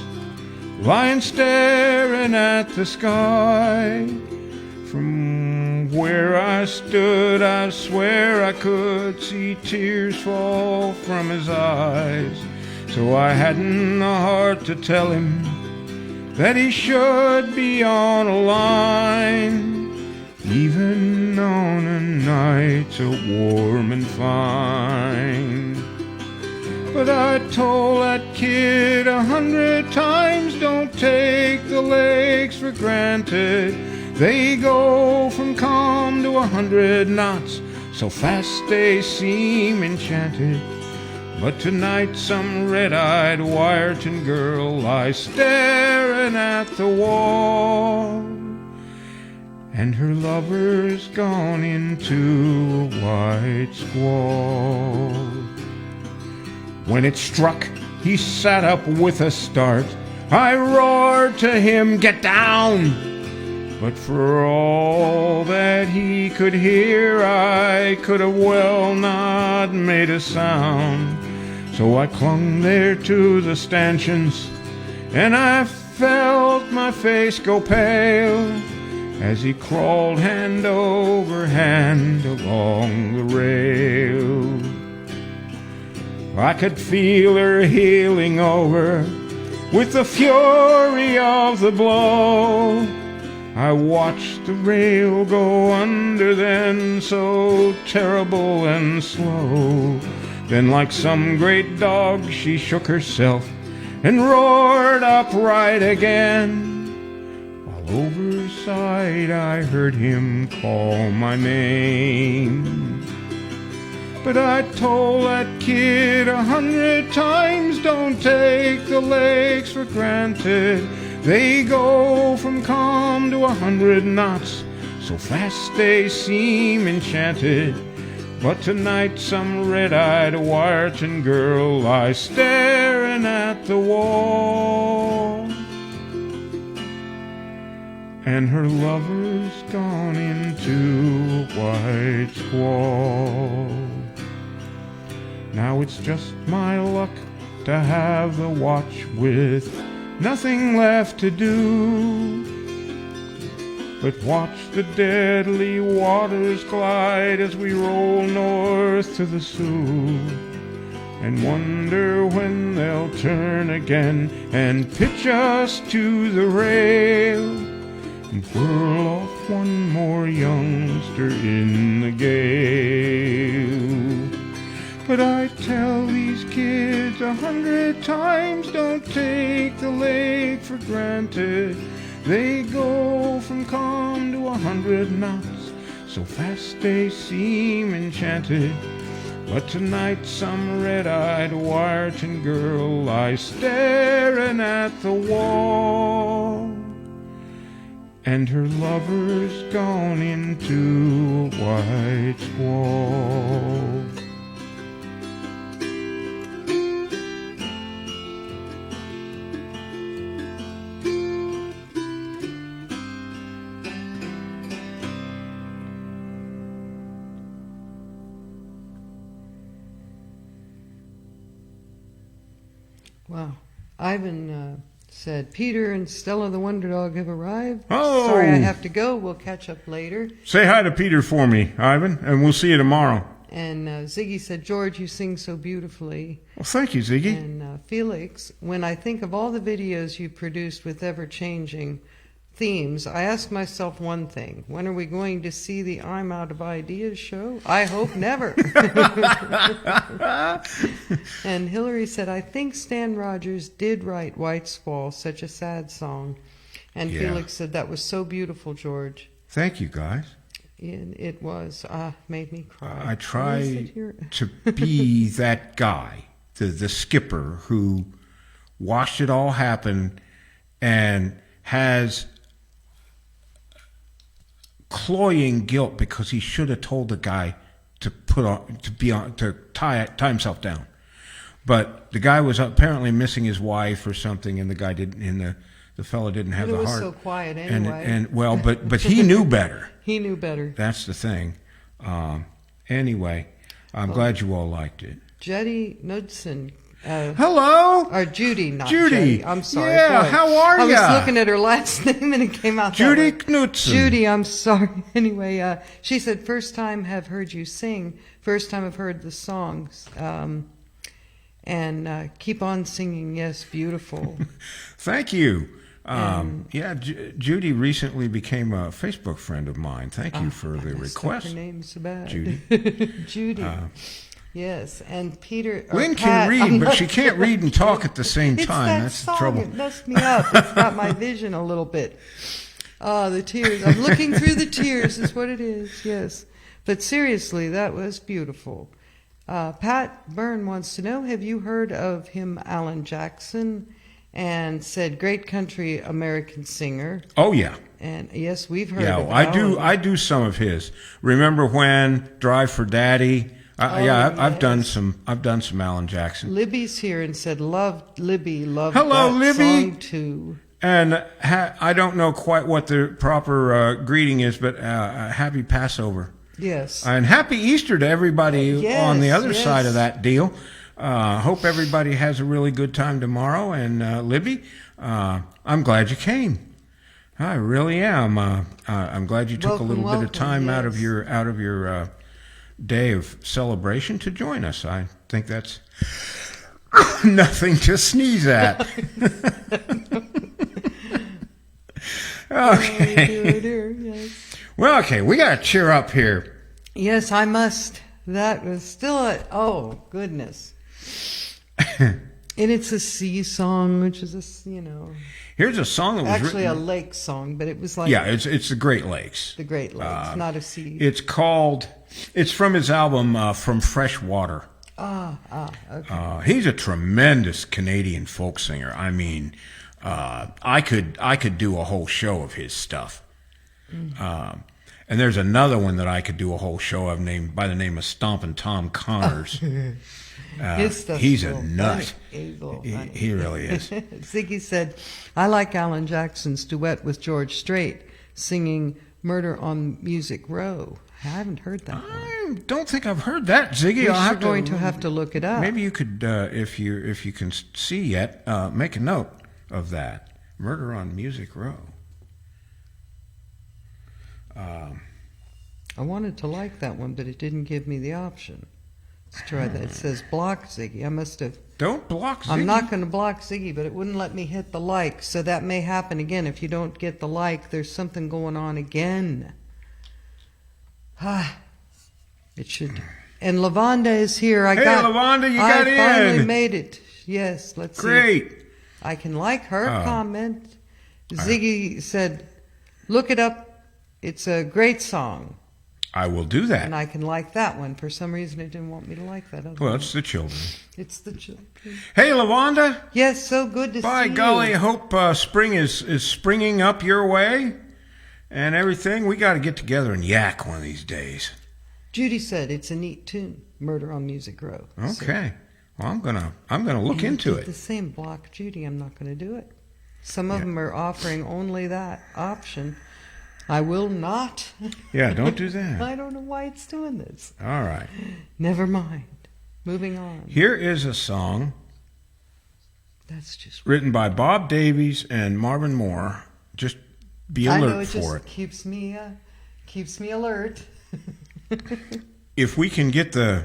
lying staring at the sky. From where I stood, I swear I could see tears fall from his eyes. So I hadn't the heart to tell him that he should be on a line, even on a night so warm and fine. But I told that kid 100 times, don't take the lakes for granted. They go from calm to 100 knots, so fast they seem enchanted. But tonight some red-eyed Wyerton girl lies staring at the wall, and her lover's gone into a white squall. When it struck, he sat up with a start. I roared to him, "Get down!" But for all that he could hear, I could have well not made a sound. So I clung there to the stanchions, and I felt my face go pale as he crawled hand over hand along the rail. I could feel her heeling over with the fury of the blow. I watched the rail go under then, so terrible and slow. Then like some great dog she shook herself and roared upright again, while overside I heard him call my name. But I told that kid 100 times, don't take the lakes for granted. They go from calm to 100 knots, so fast they seem enchanted. But tonight some red-eyed Wyerton girl lies staring at the wall, and her lover's gone into a white squall. Now it's just my luck to have the watch with nothing left to do but watch the deadly waters glide as we roll north to the Sioux, and wonder when they'll turn again and pitch us to the rail and whirl off one more youngster in the gale. But I tell these kids 100 times, don't take the lake for granted. They go from calm to 100 knots, so fast they seem enchanted. But tonight some red-eyed Wyerton girl lies staring at the wall, and her lover's gone into a white squall. Wow. Ivan said, Peter and Stella the Wonder Dog have arrived. Oh. Sorry I have to go. We'll catch up later. Say hi to Peter for me, Ivan, and we'll see you tomorrow. And Ziggy said, George, you sing so beautifully. Well, thank you, Ziggy. And Felix, when I think of all the videos you produced with ever-changing themes, I ask myself one thing. When are we going to see the I'm Out of Ideas show? I hope never. And Hillary said, I think Stan Rogers did write White Squall, such a sad song. And Yeah. Felix said, that was so beautiful, George. Thank you, guys. And it was, made me cry. I Where is try it here? to be that guy, the skipper who watched it all happen and has cloying guilt because he should have told the guy to tie himself down. But the guy was apparently missing his wife or something, and the guy didn't. And the fellow didn't have But the it was heart. so quiet anyway. But he knew better. He knew better. That's the thing. Anyway, I'm glad you all liked it. Judy Knudsen. Hello, Or Judy, not Judy. Judy. I'm sorry. Yeah, Boy, how are I was ya? looking at her last name and it came out Judy that way. Knudsen. Judy, I'm sorry. Anyway, she said, first time have heard you sing. First time I've heard the songs. And keep on singing. Yes, beautiful. Thank you. Judy recently became a Facebook friend of mine. Thank you for the request. Her name's so bad. Judy. Judy. Yes, and Peter. Lynn Pat, can read, but she can't read and talk at the same It's time. that That's song. the trouble. It messed me up. It's got my vision a little bit. The tears. I'm looking through the tears is what it is, yes. But seriously, that was beautiful. Pat Byrne wants to know, have you heard of him, Alan Jackson? And said, great country American singer. Oh yeah. And yes, we've heard Yeah, of I do. Alan. I do some of his. Remember when Drive for Daddy? I've done some. I've done some Alan Jackson. Libby's here and said, loved Libby, loved Hello, that Libby. song too. And I don't know quite what the proper greeting is, but happy Passover. Yes. And happy Easter to everybody Yes, on the other yes. side of that deal. Hope everybody has a really good time tomorrow. And Libby, I'm glad you came. I really am. I'm glad you took a little bit of time out of your day of celebration to join us. I think that's nothing to sneeze at. Okay. Oh, dear, yes. Well, okay, we got to cheer up here. Yes, I must. That was still oh, goodness. And it's a sea song, which is Here's a song that was actually written. a lake song, but it was like It's the Great Lakes. the Great Lakes, not a sea. It's from his album From Fresh Water. Okay. He's a tremendous Canadian folk singer. I mean, I could do a whole show of his stuff. And there's another one that I could do a whole show of by the name of Stompin' Tom Connors. His stuff's He's a little nut. funny. He's a little funny. He really is. Ziggy said, I like Alan Jackson's duet with George Strait singing Murder on Music Row. I haven't heard that one. I don't think I've heard that, Ziggy. You're going to have to look it up. Maybe you could, if you can see yet, make a note of that. Murder on Music Row. I wanted to like that one, but it didn't give me the option. Let's try that. It says block Ziggy. I must have. Don't block Ziggy. I'm not going to block Ziggy, but it wouldn't let me hit the like. So that may happen again. If you don't get the like, there's something going on again. It should. And Lavonda is here. Lavonda, you got in. I finally made it. Yes, let's see. Great. I can like her comment. Ziggy said, look it up. It's a great song. I will do that. And I can like that one. For some reason, it didn't want me to like that other Well, one. it's the children. It's the children. Hey, Lavonda. Yes, so good to see By you. golly, I hope spring is springing up your way and everything. We got to get together and yak one of these days. Judy said it's a neat tune, Murder on Music Row. Okay. Well, I'm gonna look into The it. same block, Judy. I'm not going to do it. Some of them are offering only that option. I will not. Yeah, don't do that. I don't know why it's doing this. All right. Never mind. Moving on. Here is a song That's just. Written by Bob Davies and Marvin Moore. Just be I know alert it for just it. keeps me alert. If we can get the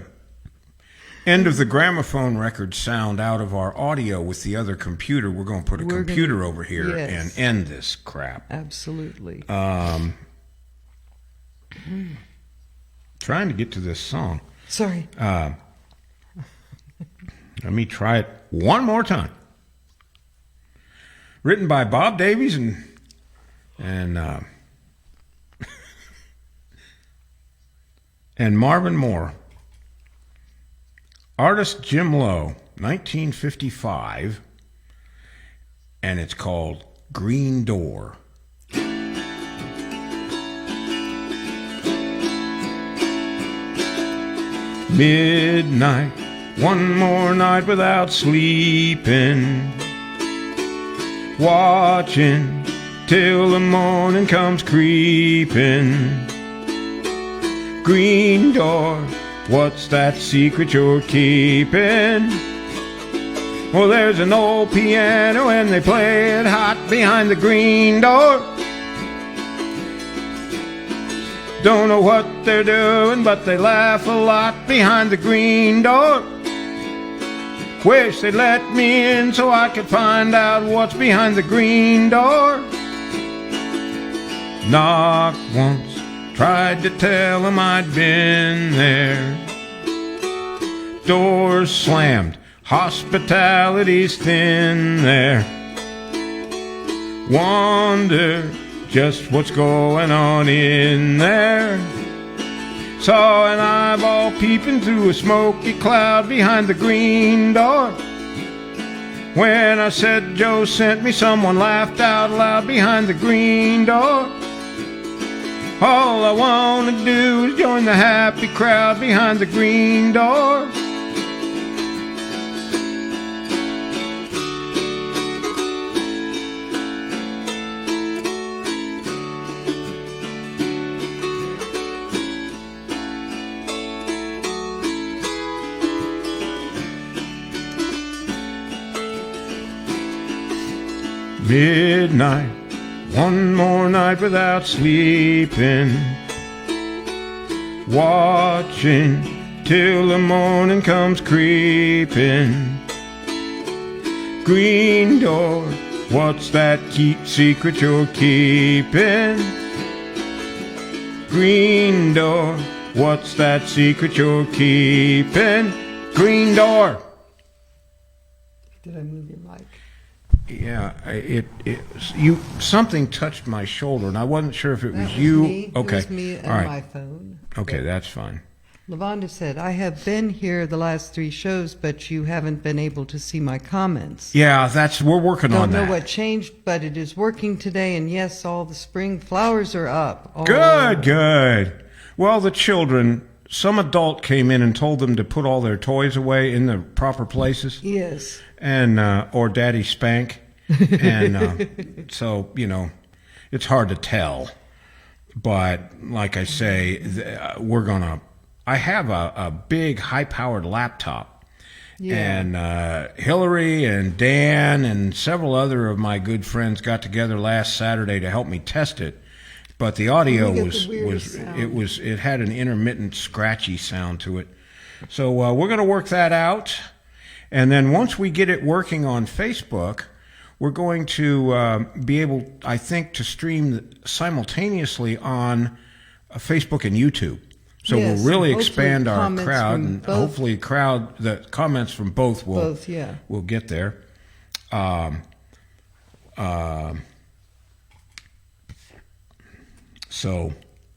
end of the gramophone record sound out of our audio with the other computer, we're going to put a computer over here yes. and end this crap. Absolutely. Trying to get to this song. Sorry. Let me try it one more time. Written by Bob Davies and Marvin Moore. Artist Jim Lowe, 1955, and it's called Green Door. Midnight, one more night without sleeping, watching till the morning comes creeping. Green door, what's that secret you're keeping? Well, there's an old piano and they play it hot behind the green door. Don't know what they're doing, but they laugh a lot behind the green door. Wish they'd let me in so I could find out what's behind the green door. Knocked once, tried to tell them I'd been there. Doors slammed, hospitality's thin there. Wonder just what's going on in there. Saw an eyeball peeping through a smoky cloud behind the green door. When I said Joe sent me, someone laughed out loud behind the green door. All I want to do is join the happy crowd behind the green door. Midnight, one more night without sleeping, watching till the morning comes creeping. Green door, what's that secret you're keeping? Green door, what's that secret you're keeping? Green door. Did I move your mic? Yeah, something touched my shoulder, and I wasn't sure if it was That you. Me. Okay, It was me and all right. my phone. Okay, that's fine. Lavonda said, I have been here the last 3 shows, but you haven't been able to see my comments. Yeah, we're working on Don't that. know what changed, but it is working today, and yes, all the spring flowers are up. Oh. Good. Well, the children, some adult came in and told them to put all their toys away in the proper places, Yes. and or Daddy spank, and so it's hard to tell. But like I say, we're gonna. I have a big high-powered laptop, Yeah. and Hillary and Dan and several other of my good friends got together last Saturday to help me test it. But the audio You get the was weirdest sound. it had an intermittent scratchy sound to it. So we're going to work that out, and then once we get it working on Facebook, we're going to be able, I think, to stream simultaneously on Facebook and YouTube. So Yes, we'll really hopefully expand our comments crowd, from and both. hopefully the comments from both will Yeah. will get there. So,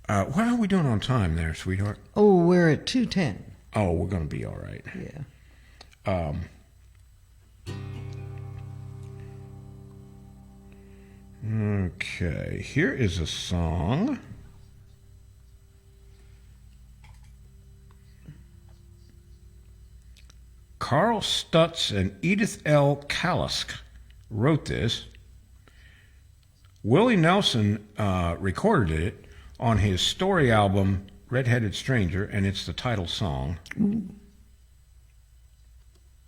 what are we doing on time there, sweetheart? Oh, we're at 2:10. Oh, we're going to be all right. Yeah. Okay, here is a song. Carl Stutz and Edith L. Kalisk wrote this. Willie Nelson recorded it on his story album, Red-Headed Stranger, and it's the title song.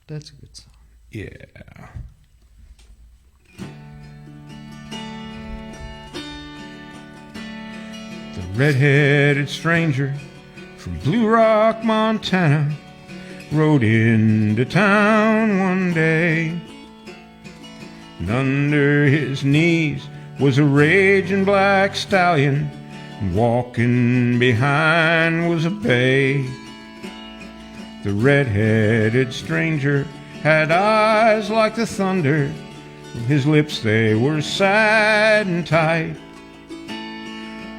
That's a good song. Yeah. red-headed stranger from Blue Rock, Montana, rode into town one day. And under his knees was a raging black stallion, and walking behind was a bay. The red-headed stranger had eyes like the thunder, his lips they were sad and tight.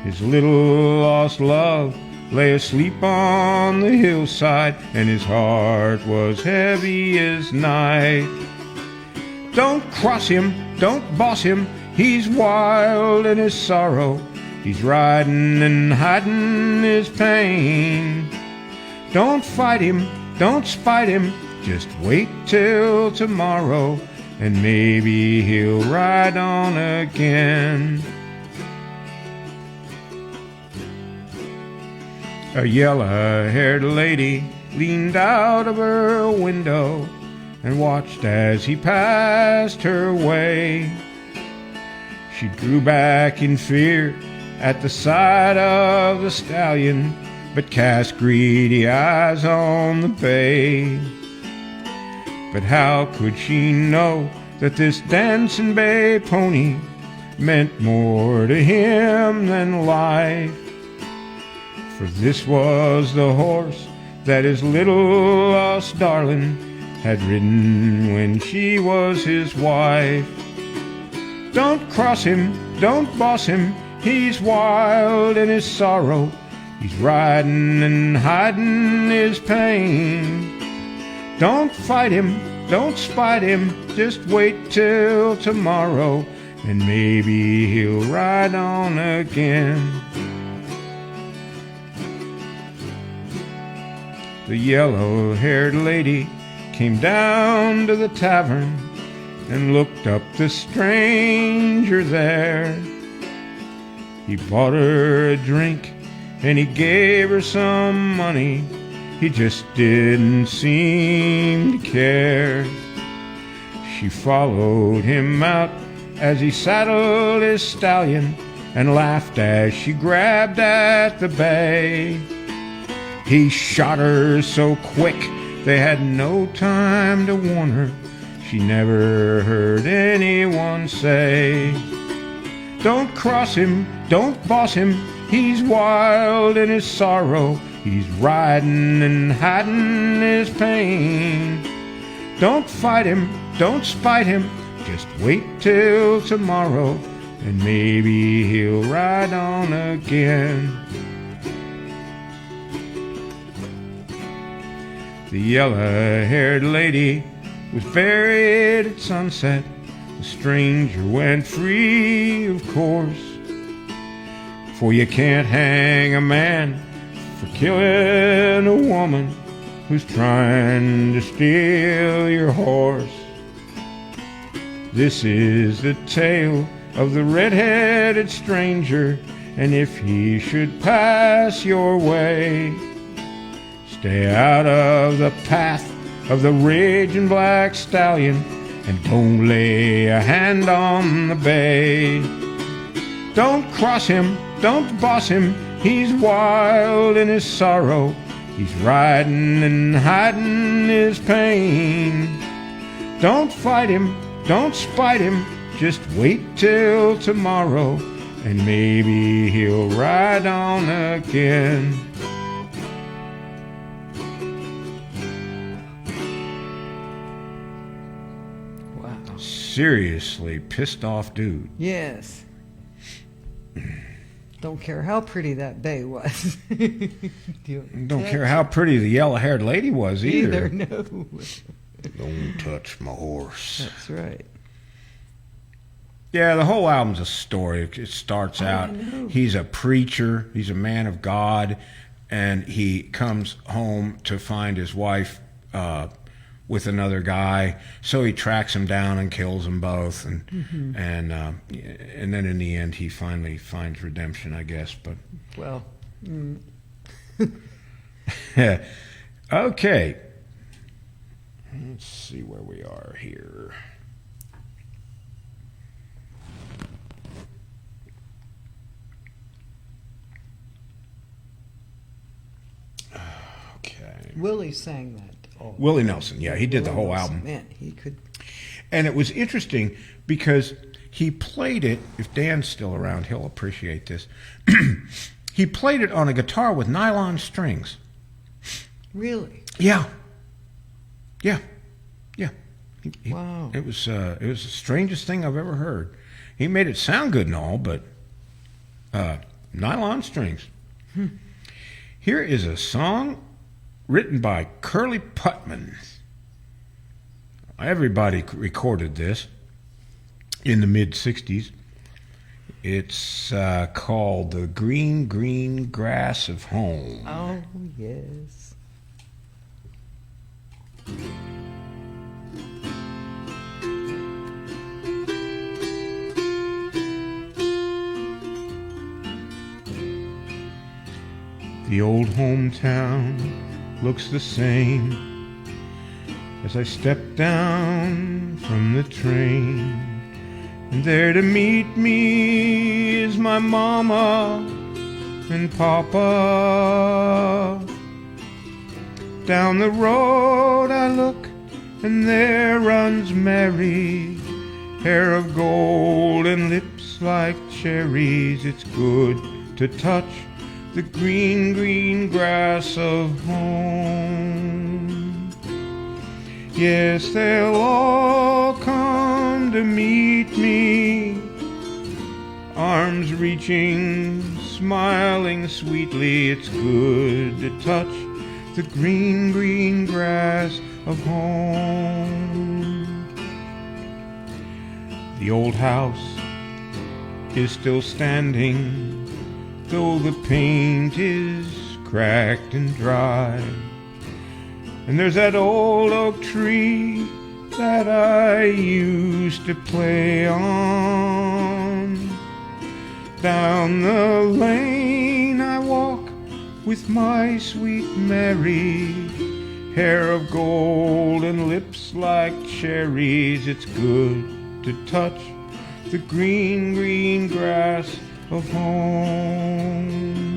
His little lost love lay asleep on the hillside, and his heart was heavy as night. Don't cross him, don't boss him, he's wild in his sorrow, he's riding and hiding his pain. Don't fight him, don't spite him, just wait till tomorrow, and maybe he'll ride on again. A yellow-haired lady leaned out of her window and watched as he passed her way. She drew back in fear at the sight of the stallion, but cast greedy eyes on the bay. But how could she know that this dancing bay pony meant more to him than life? For this was the horse that his little lost darling had ridden when she was his wife. Don't cross him, don't boss him, he's wild in his sorrow, he's riding and hiding his pain. Don't fight him, don't spite him, just wait till tomorrow, and maybe he'll ride on again. The yellow-haired lady came down to the tavern and looked up the stranger there. He bought her a drink and he gave her some money. He just didn't seem to care. She followed him out as he saddled his stallion and laughed as she grabbed at the bay. He shot her so quick they had no time to warn her. She never heard anyone say, don't cross him, don't boss him, he's wild in his sorrow, he's riding and hiding his pain. Don't fight him, don't spite him, just wait till tomorrow, and maybe he'll ride on again. The yellow-haired lady was buried at sunset. The stranger went free, of course. For you can't hang a man for killing a woman who's trying to steal your horse. This is the tale of the red-headed stranger, and if he should pass your way, stay out of the path of the raging black stallion, and don't lay a hand on the bay. Don't cross him, don't boss him, he's wild in his sorrow, he's riding and hiding his pain. Don't fight him, don't spite him, just wait till tomorrow, and maybe he'll ride on again. Seriously pissed off dude. Yes. Don't care how pretty that bay was. Don't care how pretty the yellow-haired lady was either. No. Don't touch my horse. That's right. Yeah, the whole album's a story. It starts out, he's a preacher, he's a man of God, and he comes home to find his wife with another guy, so he tracks them down and kills them both, and then in the end he finally finds redemption, I guess. But well, okay, let's see where we are here. Willie sang that. Oh, Willie Nelson, yeah, he did the whole Willie album. Nelson, man, he could. And it was interesting because he played it, if Dan's still around, he'll appreciate this. He played it on a guitar with nylon strings. Really? Yeah. Wow. It was the strangest thing I've ever heard. He made it sound good and all, but nylon strings. Here is a song written by Curly Putman. Everybody recorded this in the mid-'60s. It's called The Green, Green Grass of Home. Oh, yes. The old hometown looks the same as I step down from the train. And there to meet me is my mama and papa. Down the road I look, and there runs Mary, hair of gold and lips like cherries. It's good to touch the green, green grass of home. Yes, they'll all come to meet me, arms reaching, smiling sweetly. It's good to touch the green, green grass of home. The old house is still standing, though the paint is cracked and dry. And there's that old oak tree that I used to play on. Down the lane I walk with my sweet Mary, hair of gold and lips like cherries. It's good to touch the green, green grass of home.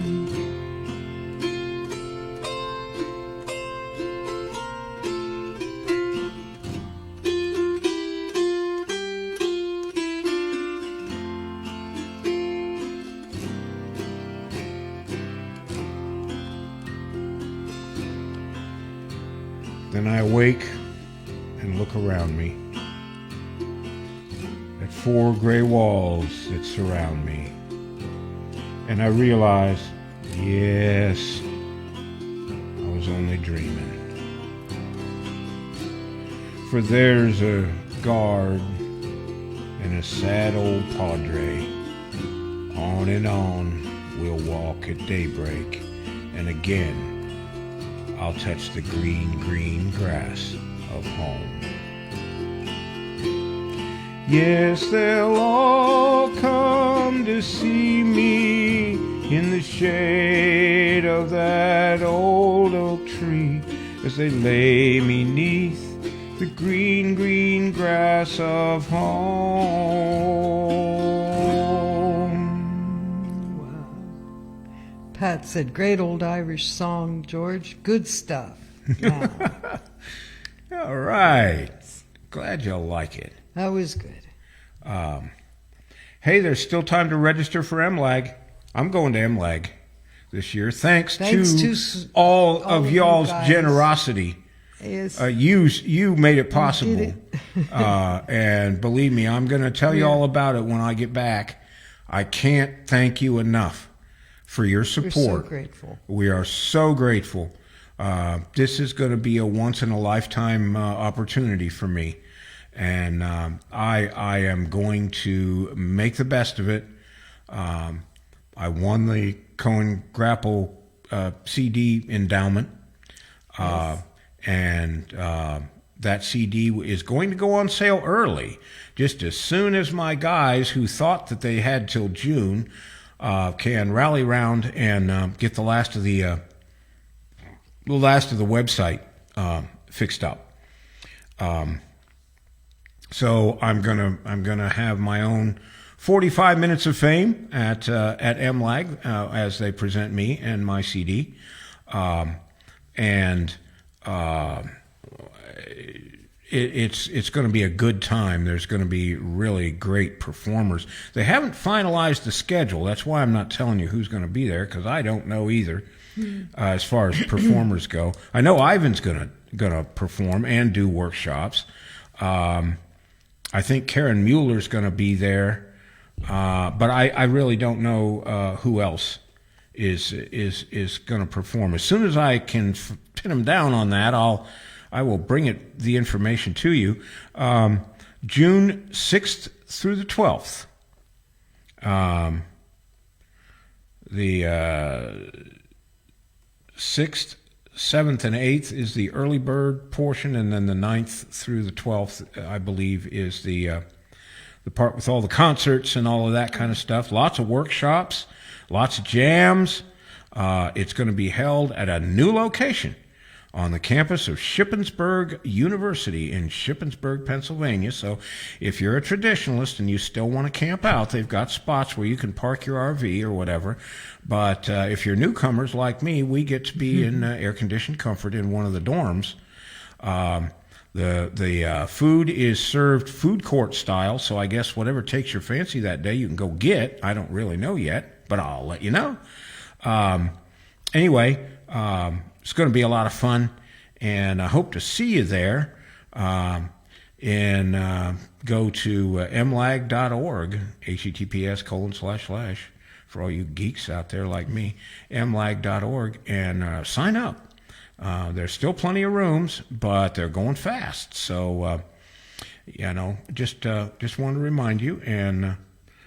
Then I awake and look around me at 4 gray walls that surround me. And I realize, yes, I was only dreaming. For there's a guard and a sad old padre. On and on we'll walk at daybreak, and again I'll touch the green, green grass of home. Yes, they'll all come to see me in the shade of that old oak tree as they lay me 'neath the green, green grass of home. Wow. Pat said, great old Irish song, George. Good stuff. Wow. All right. Glad y'all like it. That was good. Hey, there's still time to register for MLAG. I'm going to MLAG this year. Thanks to all of y'all's you guys. generosity. Yes. You made it possible. did And believe me, I'm going to tell you all about it when I get back. I can't thank you enough for your support. We're so grateful. We are so grateful. This is going to be a once-in-a-lifetime opportunity for me. And I am going to make the best of it. I won the Cohen Grapple CD endowment. Yes. And that CD is going to go on sale early, just as soon as my guys who thought that they had till June can rally round and get the last of the website fixed up. So I'm gonna have my own 45 minutes of fame at MLAG as they present me and my CD, and it's going to be a good time. There's going to be really great performers. They haven't finalized the schedule. That's why I'm not telling you who's going to be there, because I don't know either. As far as performers go, I know Ivan's going to perform and do workshops. I think Karen Mueller's going to be there, but I really don't know who else is going to perform. As soon as I can pin them down on that, I will bring the information to you. June 6th through the 12th. The 6th, 7th, and 8th is the early bird portion, and then the 9th through the 12th, I believe, is the part with all the concerts and all of that kind of stuff. Lots of workshops, lots of jams. It's going to be held at a new location on the campus of Shippensburg University in Shippensburg, Pennsylvania. So if you're a traditionalist and you still want to camp out, they've got spots where you can park your RV or whatever. But if you're newcomers like me, we get to be in air-conditioned comfort in one of the dorms. The food is served food court style, so I guess whatever takes your fancy that day, you can go get. I don't really know yet, but I'll let you know. Anyway, it's going to be a lot of fun, and I hope to see you there. And go to mlag.org, https:// for all you geeks out there like me, mlag.org, and sign up. There's still plenty of rooms, but they're going fast. So, just wanted to remind you, and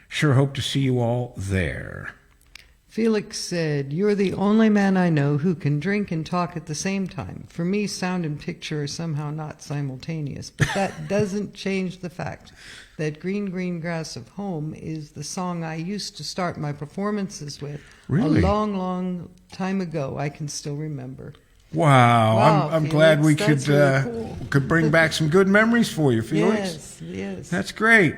sure hope to see you all there. Felix said, "You're the only man I know who can drink and talk at the same time. For me, sound and picture are somehow not simultaneous, but that doesn't change the fact that Green Green Grass of Home is the song I used to start my performances with. Really? A long, long time ago. I can still remember." Wow, I'm Felix, glad we that's could really cool. could bring back some good memories for you, Felix. Yes. That's great.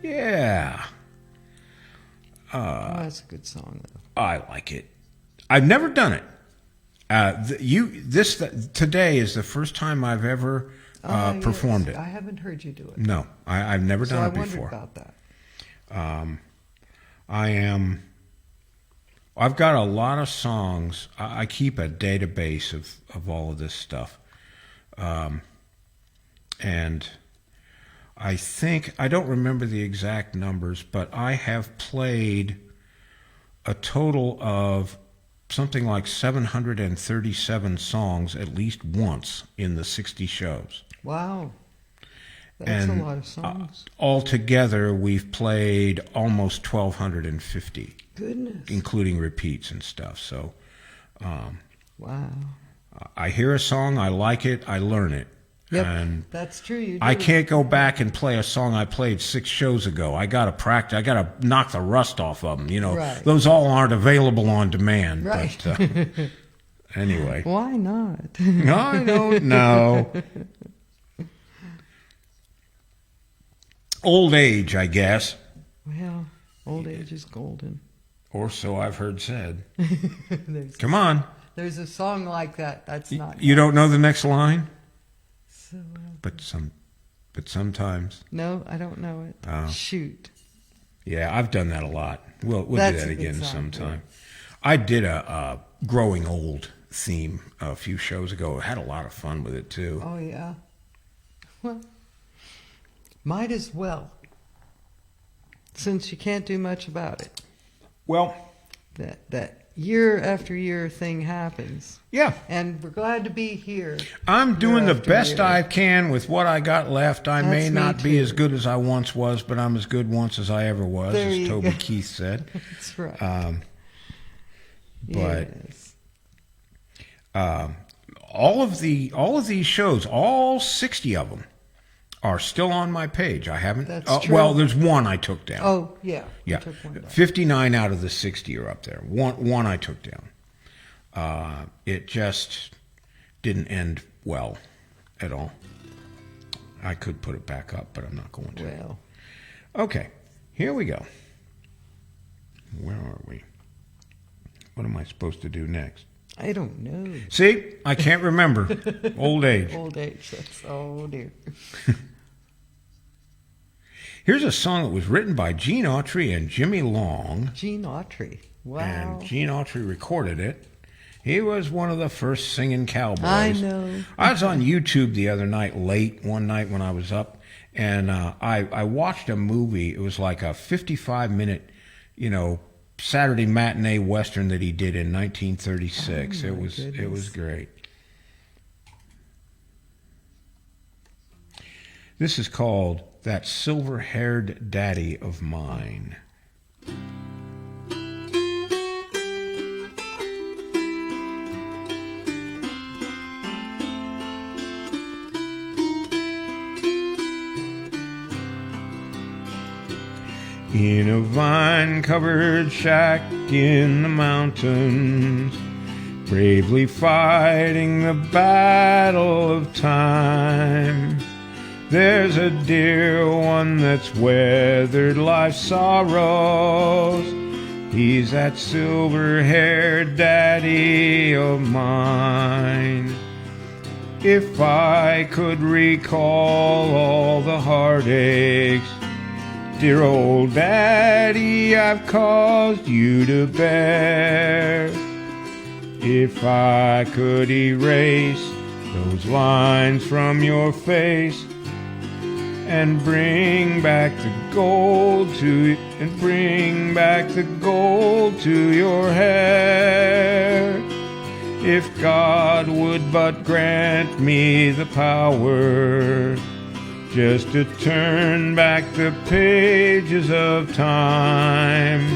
Yeah. That's a good song, though. I like it. I've never done it. Today is the first time I've ever performed Yes. it. I haven't heard you do it. No, I've never So done I it wondered before. about that. I've got a lot of songs. I keep a database of all of this stuff. And I think, I don't remember the exact numbers, but I have played a total of something like 737 songs at least once in the 60 shows. Wow. That's And a lot of songs. altogether, we've played almost 1,250, Goodness. including repeats and stuff. So Wow. I hear a song, I like it, I learn it. Yep. And That's true. You do. I can't go back and play a song I played 6 shows ago. I got to practice. I got to knock the rust off of them. Right. Those all aren't available on demand. Right. But anyway, Why not? I don't know. Old age, I guess, Well, old age is golden. or so I've heard said. there's, Come on, there's a song like that. That's not. you don't know the next line, So, but sometimes, no, I don't know it. Oh. Shoot. yeah, I've done that a lot. We'll do That's that a good again song, sometime. I did a growing old theme a few shows ago. I had a lot of fun with it too. Oh yeah. Well, might as well, since you can't do much about it. Well, That year after year thing happens, yeah, and we're glad to be here. I'm doing the after best year. I can with what I got left. I may That's me not be too. as good as I once was, but I'm as good once as I ever was, There as you Toby go. Keith said. That's right. But yes. all of these shows, all 60 of them, are still on my page. I haven't. That's true. Well, there's one I took down. Oh yeah. You yeah, took one down. 59 out of the 60 are up there. One I took down. It just didn't end well at all. I could put it back up, but I'm not going to. Well, Okay, here we go. Where are we? What am I supposed to do next? I don't know. See, I can't remember. Old age. Old age. That's, oh dear. Here's a song that was written by Gene Autry and Jimmy Long. Gene Autry. Wow. And Gene Autry recorded it. He was one of the first singing cowboys. I know. I was on YouTube the other night, one night when I was up, and I watched a movie. It was like a 55-minute, Saturday matinee western that he did in 1936. Oh, it my was goodness. great. This is called That Silver-Haired Daddy of Mine. In a vine-covered shack in the mountains, bravely fighting the battle of time, there's a dear one that's weathered life's sorrows. He's that silver-haired daddy of mine. If I could recall all the heartaches, dear old daddy, I've caused you to bear. If I could erase those lines from your face and bring back the gold to your hair. If God would but grant me the power just to turn back the pages of time,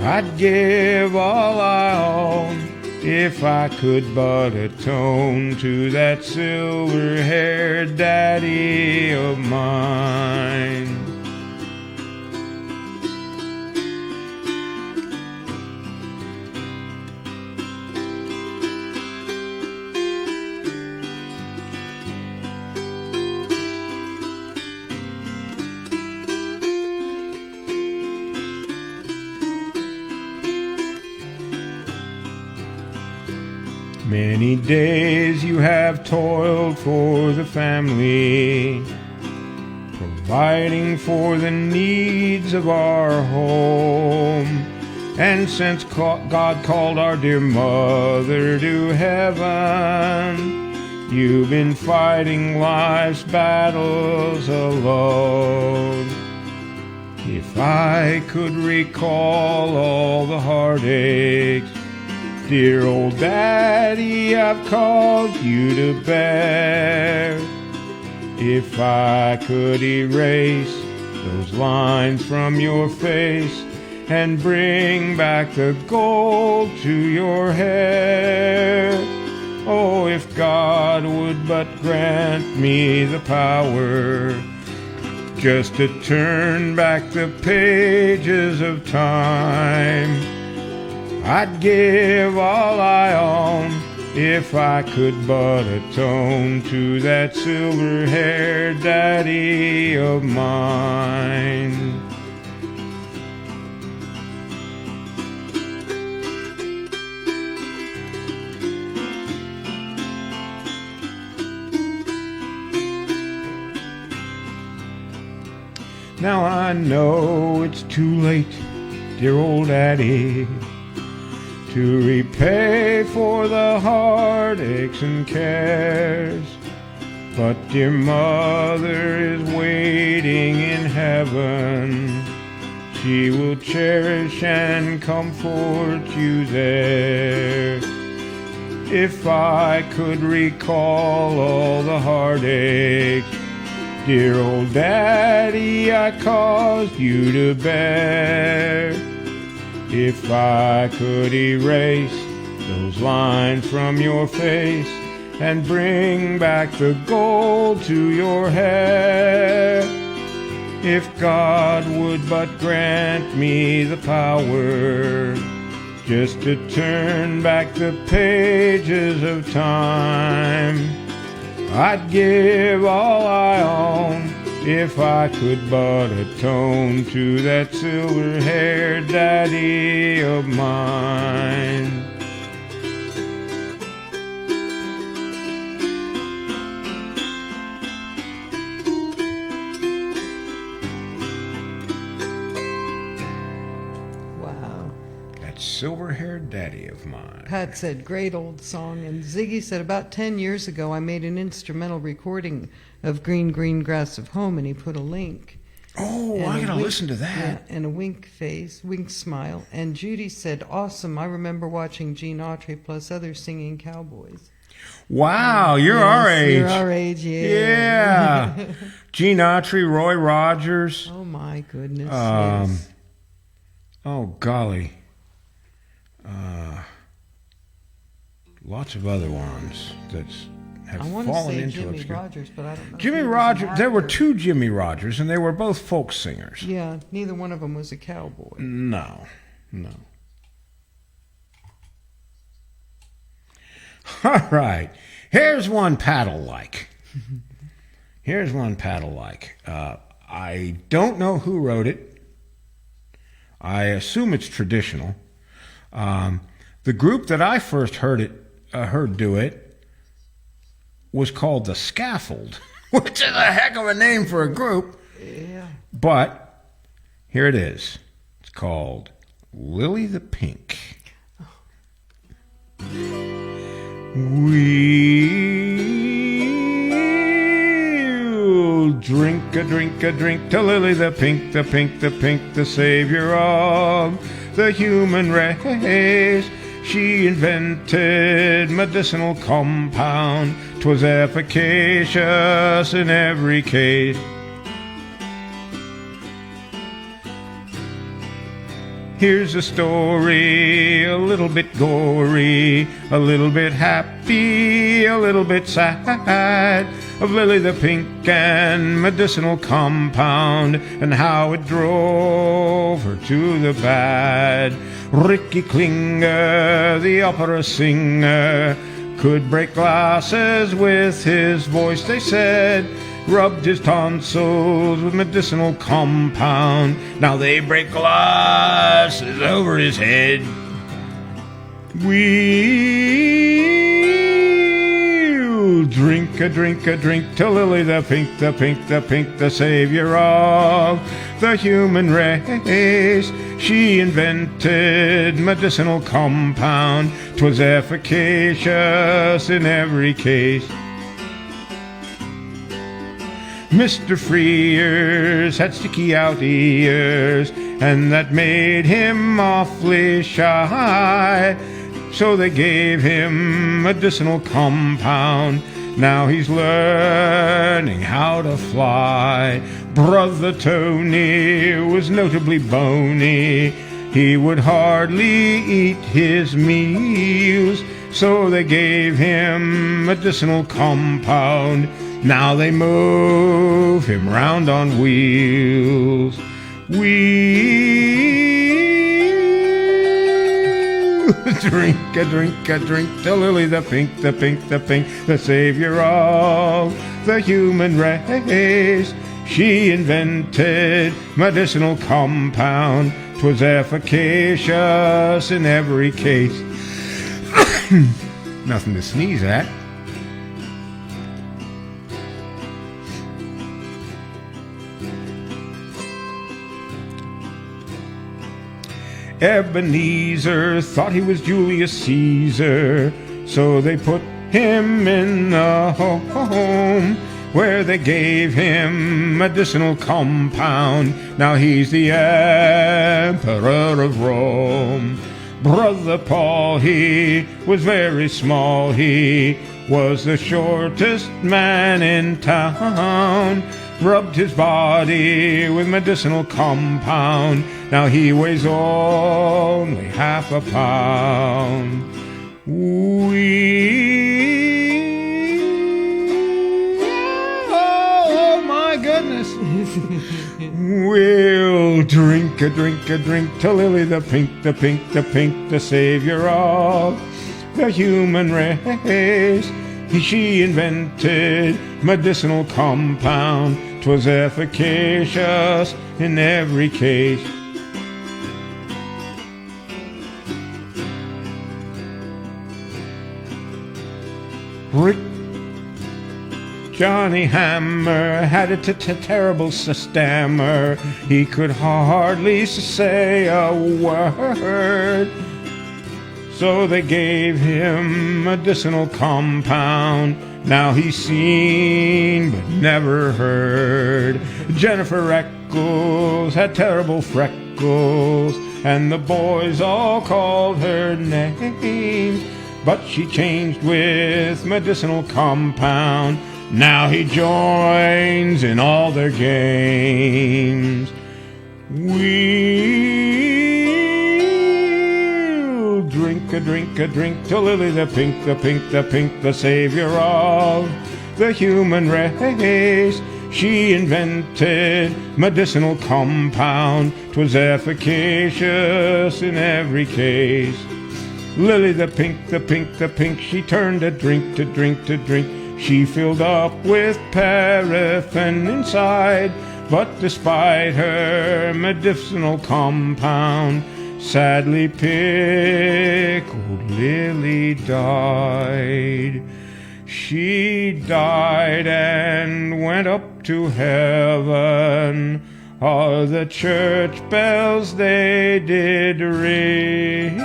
I'd give all I own if I could but atone to that silver-haired daddy of mine. Many days you have toiled for the family, providing for the needs of our home. And since God called our dear mother to heaven, you've been fighting life's battles alone. If I could recall all the heartaches, dear old daddy, I've caused you to bear. If I could erase those lines from your face and bring back the gold to your hair. Oh, if God would but grant me the power just to turn back the pages of time, I'd give all I own if I could but atone to that silver-haired daddy of mine. Now I know it's too late, dear old daddy, to repay for the heartaches and cares. But dear mother is waiting in heaven. She will cherish and comfort you there. If I could recall all the heartaches, dear old daddy, I caused you to bear. If I could erase those lines from your face and bring back the gold to your hair. If God would but grant me the power just to turn back the pages of time, I'd give all I own if I could but atone to that silver-haired daddy of mine. that silver-haired daddy of mine. Pat said, great old song. And Ziggy said, about 10 years ago, I made an instrumental recording of Green, Green Grass of Home, and he put a link. Oh, And I a gotta wink- listen to that. Yeah, and a wink face, wink smile. And Judy said, awesome. I remember watching Gene Autry plus others singing Cowboys. Wow, you're Yes, our age. You're our age, yeah. Yeah. Gene Autry, Roy Rogers. Oh, my goodness. Um, yes. Oh, golly. Lots of other ones that have I want to fallen say into Jimmy obscurity. Rogers, but I don't know. if Jimmy he was an Rogers, there were actor. two Jimmy Rogers, and they were both folk singers. Yeah, neither one of them was a cowboy. No. All right. Here's one Pat'll like. I don't know who wrote it. I assume it's traditional. The group that I first heard do it was called The Scaffold, which is a heck of a name for a group. Yeah. But here it is. It's called Lily the Pink. We'll drink a drink to Lily the Pink, the pink, the pink, the savior of the human race. She invented medicinal compound, 'twas efficacious in every case. Here's a story, a little bit gory, a little bit happy, a little bit sad, of Lily the Pink and medicinal compound, and how it drove her to the bad. Ricky Klinger, the opera singer, could break glasses with his voice, they said. Rubbed his tonsils with medicinal compound. Now they break glasses over his head. We'll drink a drink to Lily the Pink, the pink, the pink, the savior of the human race. She invented medicinal compound, 'twas efficacious in every case. Mr. Freers had sticky out ears, and that made him awfully shy. So they gave him medicinal compound. Now he's learning how to fly. Brother Tony was notably bony. He would hardly eat his meals, so they gave him medicinal compound. Now they move him round on wheels. We'll drink a drink to Lily the Pink, the pink, the pink, the savior of the human race. She invented medicinal compound, 'twas efficacious in every case. Nothing to sneeze at. Ebenezer thought he was Julius Caesar, so they put him in a home where they gave him medicinal compound. Now he's the Emperor of Rome. Brother Paul, he was very small. He was the shortest man in town. Rubbed his body with medicinal compound. Now he weighs only half a pound. Oh my goodness. We'll drink a drink to Lily the Pink, the pink, the pink, the savior of the human race. She invented medicinal compound, 'twas efficacious in every case. Johnny Hammer had a terrible stammer. He could hardly say a word. So they gave him medicinal compound. Now he's seen but never heard. Jennifer Eccles had terrible freckles, and the boys all called her names. But she changed with medicinal compound. Now he joins in all their games. We'll drink a drink to Lily the pink, the savior of the human race. She invented medicinal compound. 'Twas efficacious in every case. Lily the pink, she turned a drink to drink. She filled up with paraffin inside, but despite her medicinal compound, sadly pickled Lily died. She died and went up to heaven. All the church bells they did ring.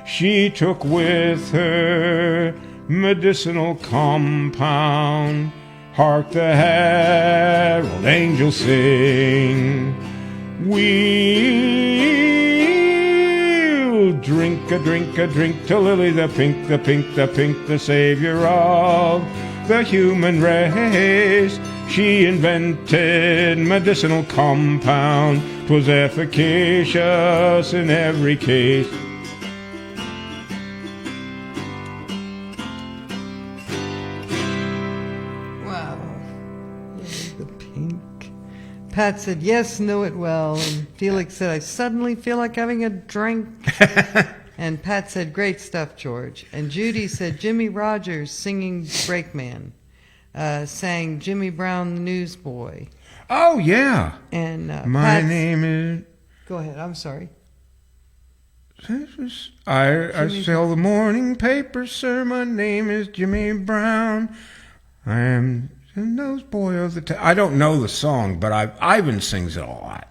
She took with her medicinal compound. Hark the herald angels sing. We'll drink a drink to Lily the pink, the savior of the human race. She invented medicinal compound. 'Twas efficacious in every case. Wow. The pink. Pat said, yes, know it well. And Felix said, I suddenly feel like having a drink. And Pat said, great stuff, George. And Judy said, Jimmy Rogers singing Brakeman. Sang Jimmy Brown the Newsboy. Oh, yeah. And My name is... Go ahead, I'm sorry. I sell the morning paper, sir. My name is Jimmy Brown. I am the newsboy of the... I don't know the song, but Ivan sings it a lot.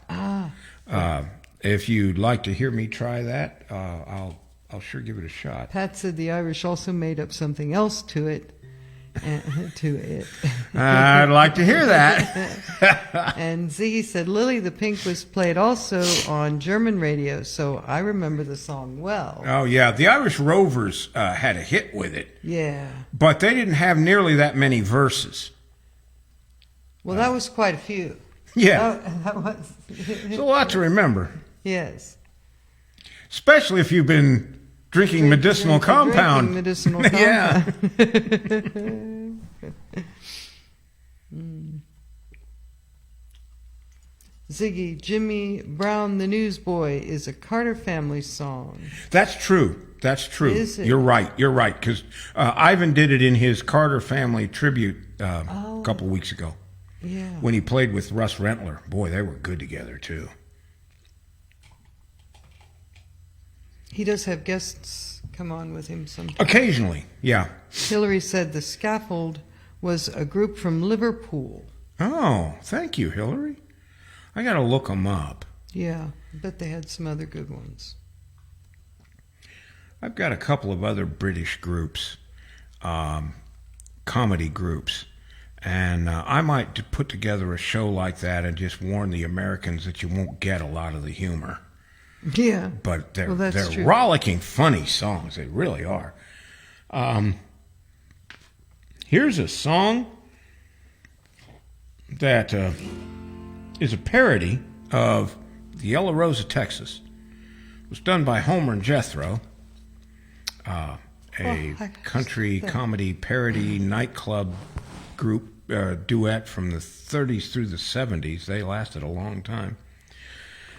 If you'd like to hear me try that, I'll sure give it a shot. Pat said the Irish also made up something else to it. I'd like to hear that. And Ziggy said Lily the Pink was played also on German radio, so I remember the song well. Oh, yeah. The Irish Rovers had a hit with it. Yeah. But they didn't have nearly that many verses. Well, that was quite a few. Yeah. That was. It's a lot to remember. Yes. Especially if you've been drinking medicinal compound. Medicinal compound. Yeah. Ziggy, Jimmy Brown the Newsboy is a Carter Family song. That's true. That's true. Is it? You're right. You're right. Because Ivan did it in his Carter Family tribute a couple weeks ago. Yeah. When he played with Russ Rentler. Boy, they were good together, too. He does have guests come on with him sometimes. Occasionally, yeah. Hillary said the Scaffold was a group from Liverpool. Oh, thank you, Hillary. I got to look them up. Yeah, I bet they had some other good ones. I've got a couple of other British groups, comedy groups, and I might put together a show like that and just warn the Americans that you won't get a lot of the humor. Yeah. But they're true. rollicking, funny songs. They really are. Here's a song that is a parody of The Yellow Rose of Texas. It was done by Homer and Jethro, a country comedy parody nightclub group duet from the 30s through the 70s. They lasted a long time.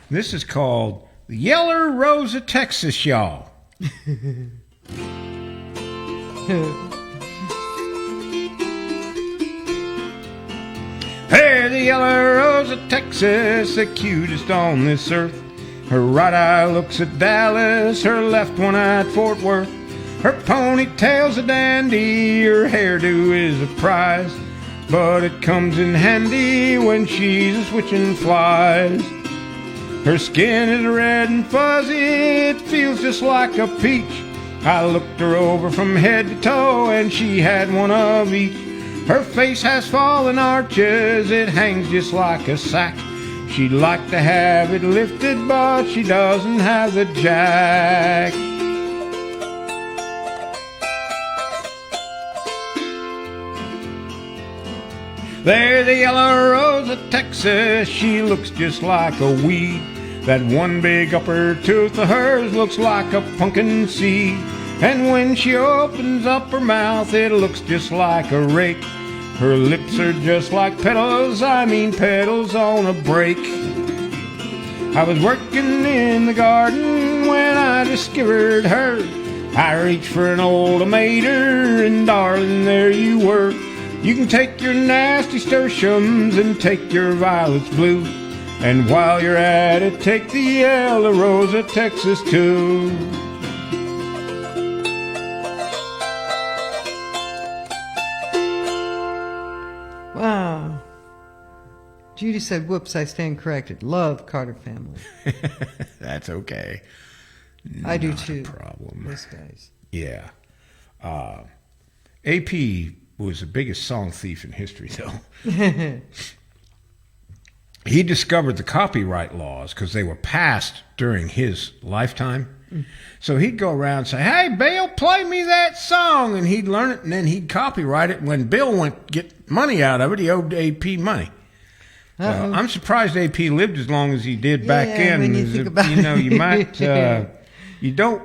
This is called The Yellow Rose of Texas, y'all. Hey, the yellow rose of Texas, the cutest on this earth. Her right eye looks at Dallas, her left one at Fort Worth. Her ponytail's a dandy, her hairdo is a prize, but it comes in handy when she's a switching flies. Her skin is red and fuzzy, it feels just like a peach. I looked her over from head to toe, and she had one of each. Her face has fallen arches, it hangs just like a sack. She'd like to have it lifted, but she doesn't have the jack. There's the yellow rose of Texas, she looks just like a weed. That one big upper tooth of hers looks like a pumpkin seed. And when she opens up her mouth, it looks just like a rake. Her lips are just like petals, I mean petals on a break. I was working in the garden when I discovered her. I reached for an old tomato, and darling, there you were. You can take your nasty nasturtiums and take your violets blue. And while you're at it, take the yellow rose of Texas too. Wow. Judy said, whoops, I stand corrected. Love Carter Family. That's okay. I do Not too. a problem. Those guys. Yeah. AP was the biggest song thief in history, though. He discovered the copyright laws because they were passed during his lifetime. So he'd go around and say, hey, Bill, play me that song. And he'd learn it, and then he'd copyright it. When Bill went to get money out of it, he owed AP money. I'm surprised AP lived as long as he did back then. When you think about you might, you don't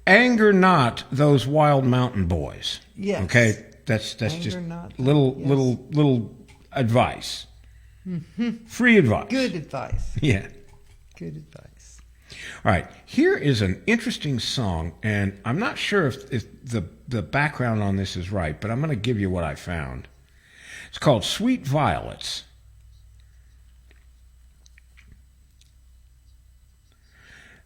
anger not those wild mountain boys. Yes. Okay, that's Anger just not, little advice. Mm-hmm. Free advice. Good advice. Yeah. Good advice. All right. Here is an interesting song, and I'm not sure if the background on this is right, but I'm going to give you what I found. It's called Sweet Violets.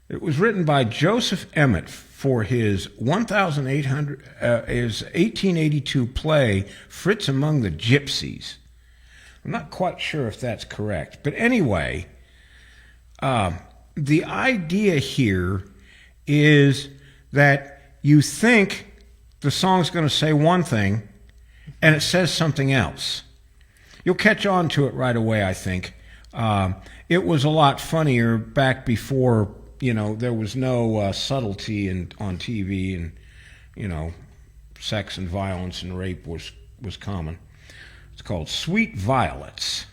It was written by Joseph Emmett for his 1882 play Fritz Among the Gypsies. I'm not quite sure if that's correct, but anyway, the idea here is that you think the song's going to say one thing, and it says something else. You'll catch on to it right away, I think. It was a lot funnier back before, there was no subtlety on TV, and, sex and violence and rape was common. It's called Sweet Violets.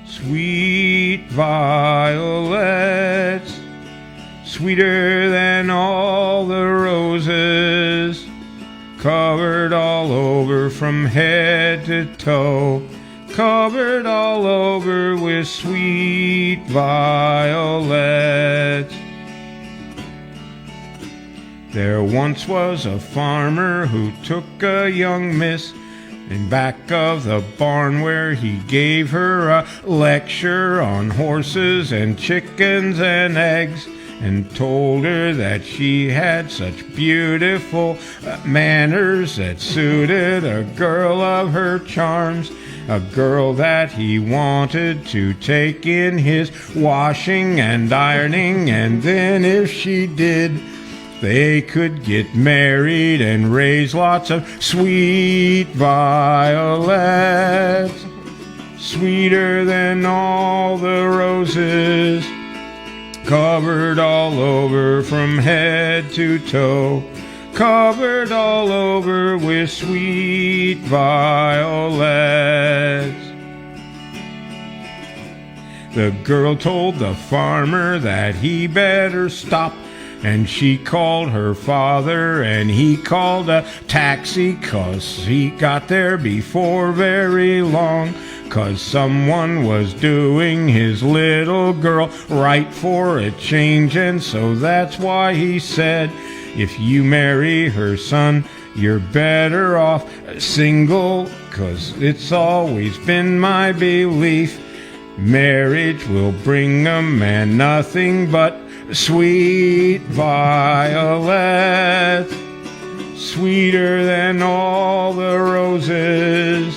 Sweet violets, sweeter than all the roses, covered all over from head to toe, covered all over with sweet violets. There once was a farmer who took a young miss in back of the barn where he gave her a lecture on horses and chickens and eggs, and told her that she had such beautiful manners that suited a girl of her charms, a girl that he wanted to take in his washing and ironing, and then if she did, they could get married and raise lots of sweet violets, sweeter than all the roses, covered all over from head to toe, covered all over with sweet violets. The girl told the farmer that he better stop, and she called her father, and he called a taxi, 'cause he got there before very long, 'cause someone was doing his little girl right for a change, and so that's why he said, if you marry her son, you're better off single, 'cause it's always been my belief Marriage will bring a man nothing but sweet violets, sweeter than all the roses,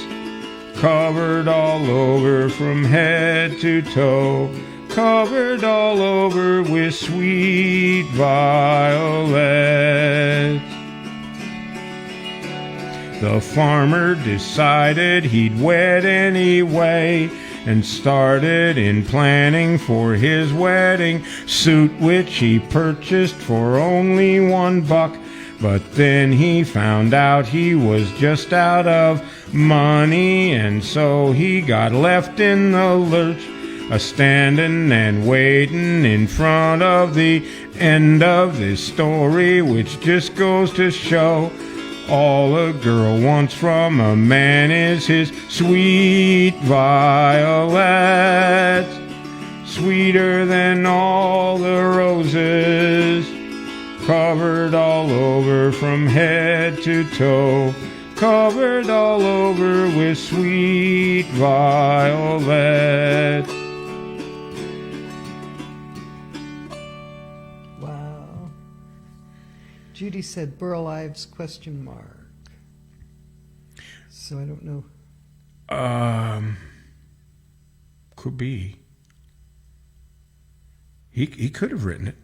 covered all over from head to toe, covered all over with sweet violets. The farmer decided he'd wed anyway, and started in planning for his wedding suit, which he purchased for only $1. But then he found out he was just out of money, and so he got left in the lurch, a-standing and waiting in front of the end of this story, which just goes to show all a girl wants from a man is his sweet violets, sweeter than all the roses, covered all over from head to toe, covered all over with sweet violets. Wow. Judy said Burl Ives ? So I don't know. Could be. He could have written it.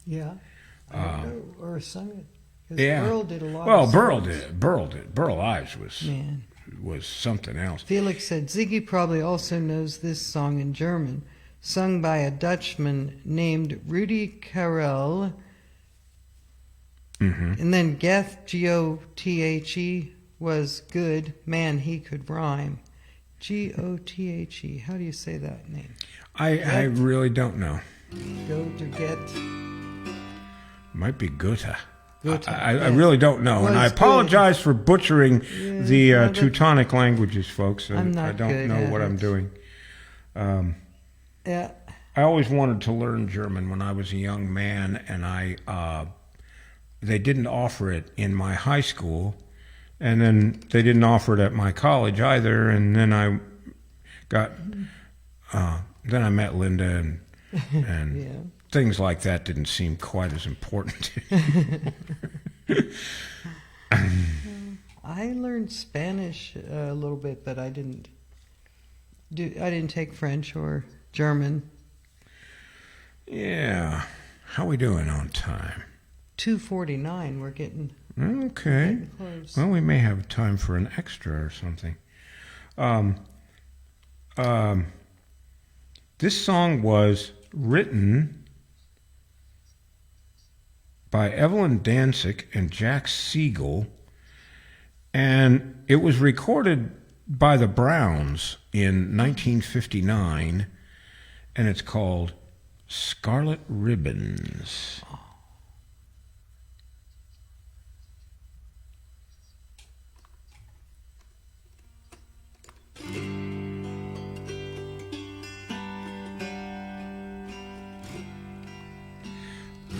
Yeah. I don't know. Or sung it. 'Cause Yeah. Burl did a lot Well, of Burl songs. did. Burl did. Burl Ives Man. was something else. Felix said Ziggy probably also knows this song in German, sung by a Dutchman named Rudy Karel. Mm-hmm. And then Geth, Gothe, was good. Man, he could rhyme. Gothe. How do you say that name? I really don't know. Go to get. Might be Goethe. Goethe, I yes. really don't know, and I Was apologize for butchering Yeah, the no, that- Teutonic languages, folks. I'm not I don't good know at what I'm it. doing. Yeah. I always wanted to learn German when I was a young man, and they didn't offer it in my high school, and then they didn't offer it at my college either. And then then I met Linda, and Yeah. things like that didn't seem quite as important. I learned Spanish a little bit, but I didn't take French or German. Yeah. How we doing on time? 2:49. We're getting Okay. close. Well, we may have time for an extra or something. This song was written by Evelyn Danzig and Jack Siegel, and it was recorded by the Browns in 1959, and it's called Scarlet Ribbons.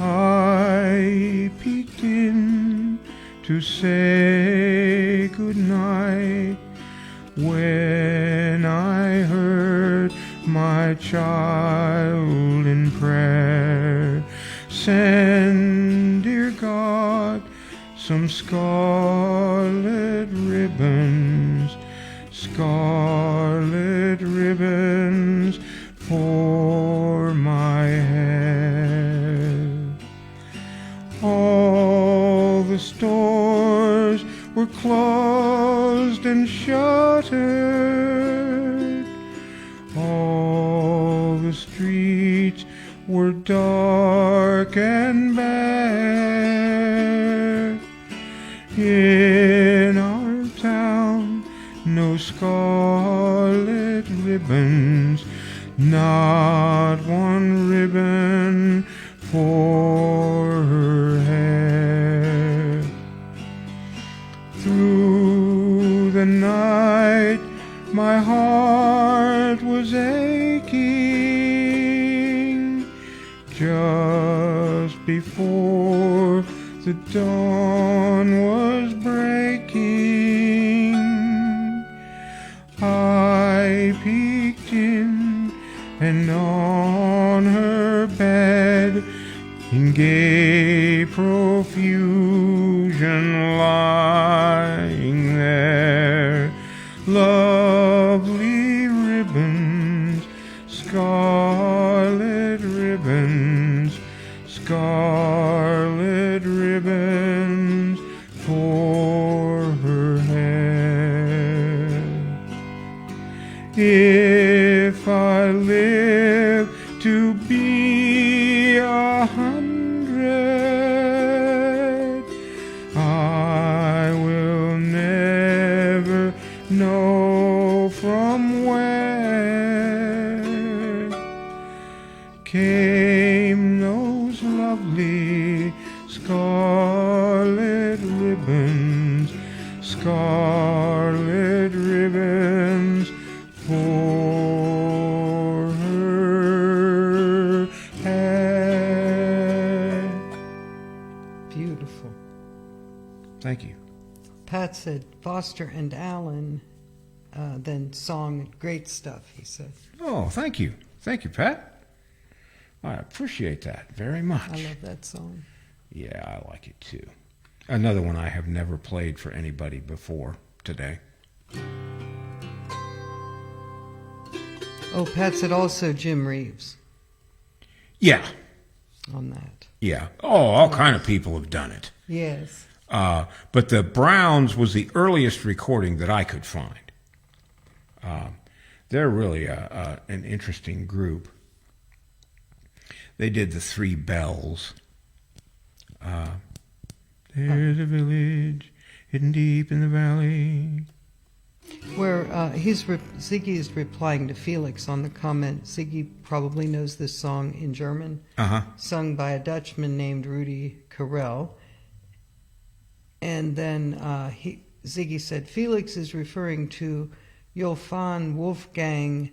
I peeked in to say goodnight when I heard my child in prayer send, dear God, some scarlet ribbons for my head. All the stores were closed and shuttered. All the streets were dark and bare. In our town, no scarlet ribbons, not one ribbon for her hair. Through the night, my heart was aching. Just before the dawn was breaking, I peeked in and on her bed in gay profusion lying there, lovely ribbons, scarlet ribbons, scarlet ribbons for her hair. If I live to be 100, I will never know from where came those lovely scarlet ribbons, scarlet ribbons for her hair. Beautiful. Thank you. Pat said Foster and Allen, then song, great stuff, he said. Oh, thank you. Thank you, Pat. I appreciate that very much. I love that song. Yeah, I like it too. Another one I have never played for anybody before today. Oh, Pat said also Jim Reeves Yeah, on that. yeah. Oh, all kind of people have done it. Yes. But the Browns was the earliest recording that I could find. They're really an interesting group. They did the Three Bells. There's a village hidden deep in the valley. Where Ziggy is replying to Felix on the comment. Ziggy probably knows this song in German, sung by a Dutchman named Rudy Karel. And then Ziggy said Felix is referring to Johann Wolfgang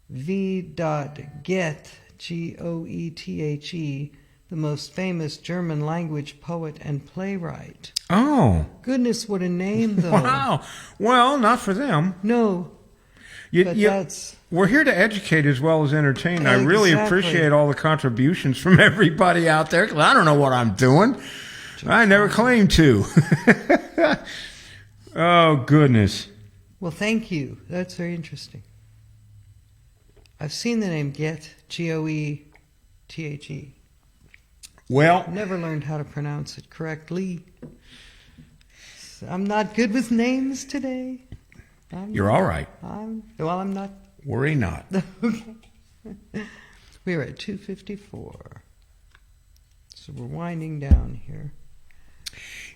V. Goethe, Goethe, the most famous German language poet and playwright. Oh. Goodness, what a name, though. Wow. Well, not for them. No. But that's... We're here to educate as well as entertain. I really appreciate all the contributions from everybody out there, because I don't know what I'm doing. I never claimed to. Oh, goodness. Well, thank you. That's very interesting. I've seen the name Goethe, Goethe. Well, Never learned how to pronounce it correctly. I'm not good with names today. You're all right. I'm not. Worry not. Okay. We're at 2:54. So we're winding down here.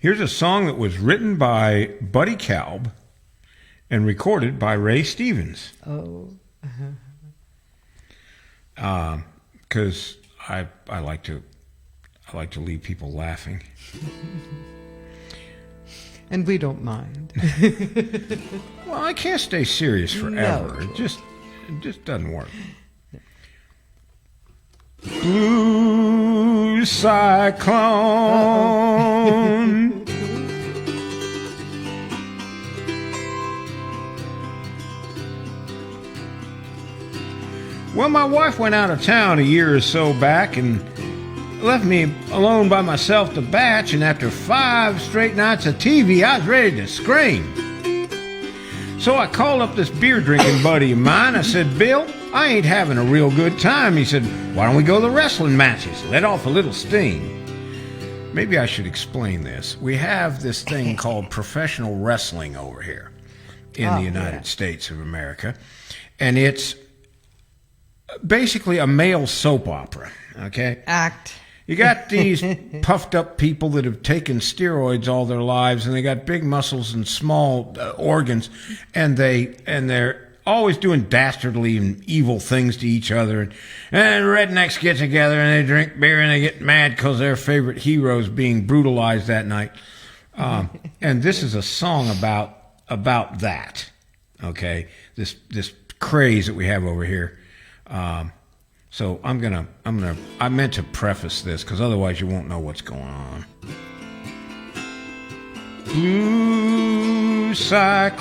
Here's a song that was written by Buddy Kalb and recorded by Ray Stevens. Oh. Because I like to leave people laughing. And we don't mind. Well, I can't stay serious forever. No. It just doesn't work. Blue cyclone. Well, my wife went out of town a year or so back and left me alone by myself to batch, and after 5 straight nights of TV, I was ready to scream. So I called up this beer-drinking buddy of mine. I said, Bill, I ain't having a real good time. He said, why don't we go to the wrestling matches? Let off a little steam. Maybe I should explain this. We have this thing called professional wrestling over here in the United States of America, and it's basically a male soap opera, okay? Act. You got these puffed up people that have taken steroids all their lives, and they got big muscles and small organs, and they're always doing dastardly and evil things to each other. And rednecks get together and they drink beer and they get mad because their favorite hero's being brutalized that night. And this is a song about that. Okay, this craze that we have over here. So I meant to preface this because otherwise you won't know what's going on. Blue cyclone,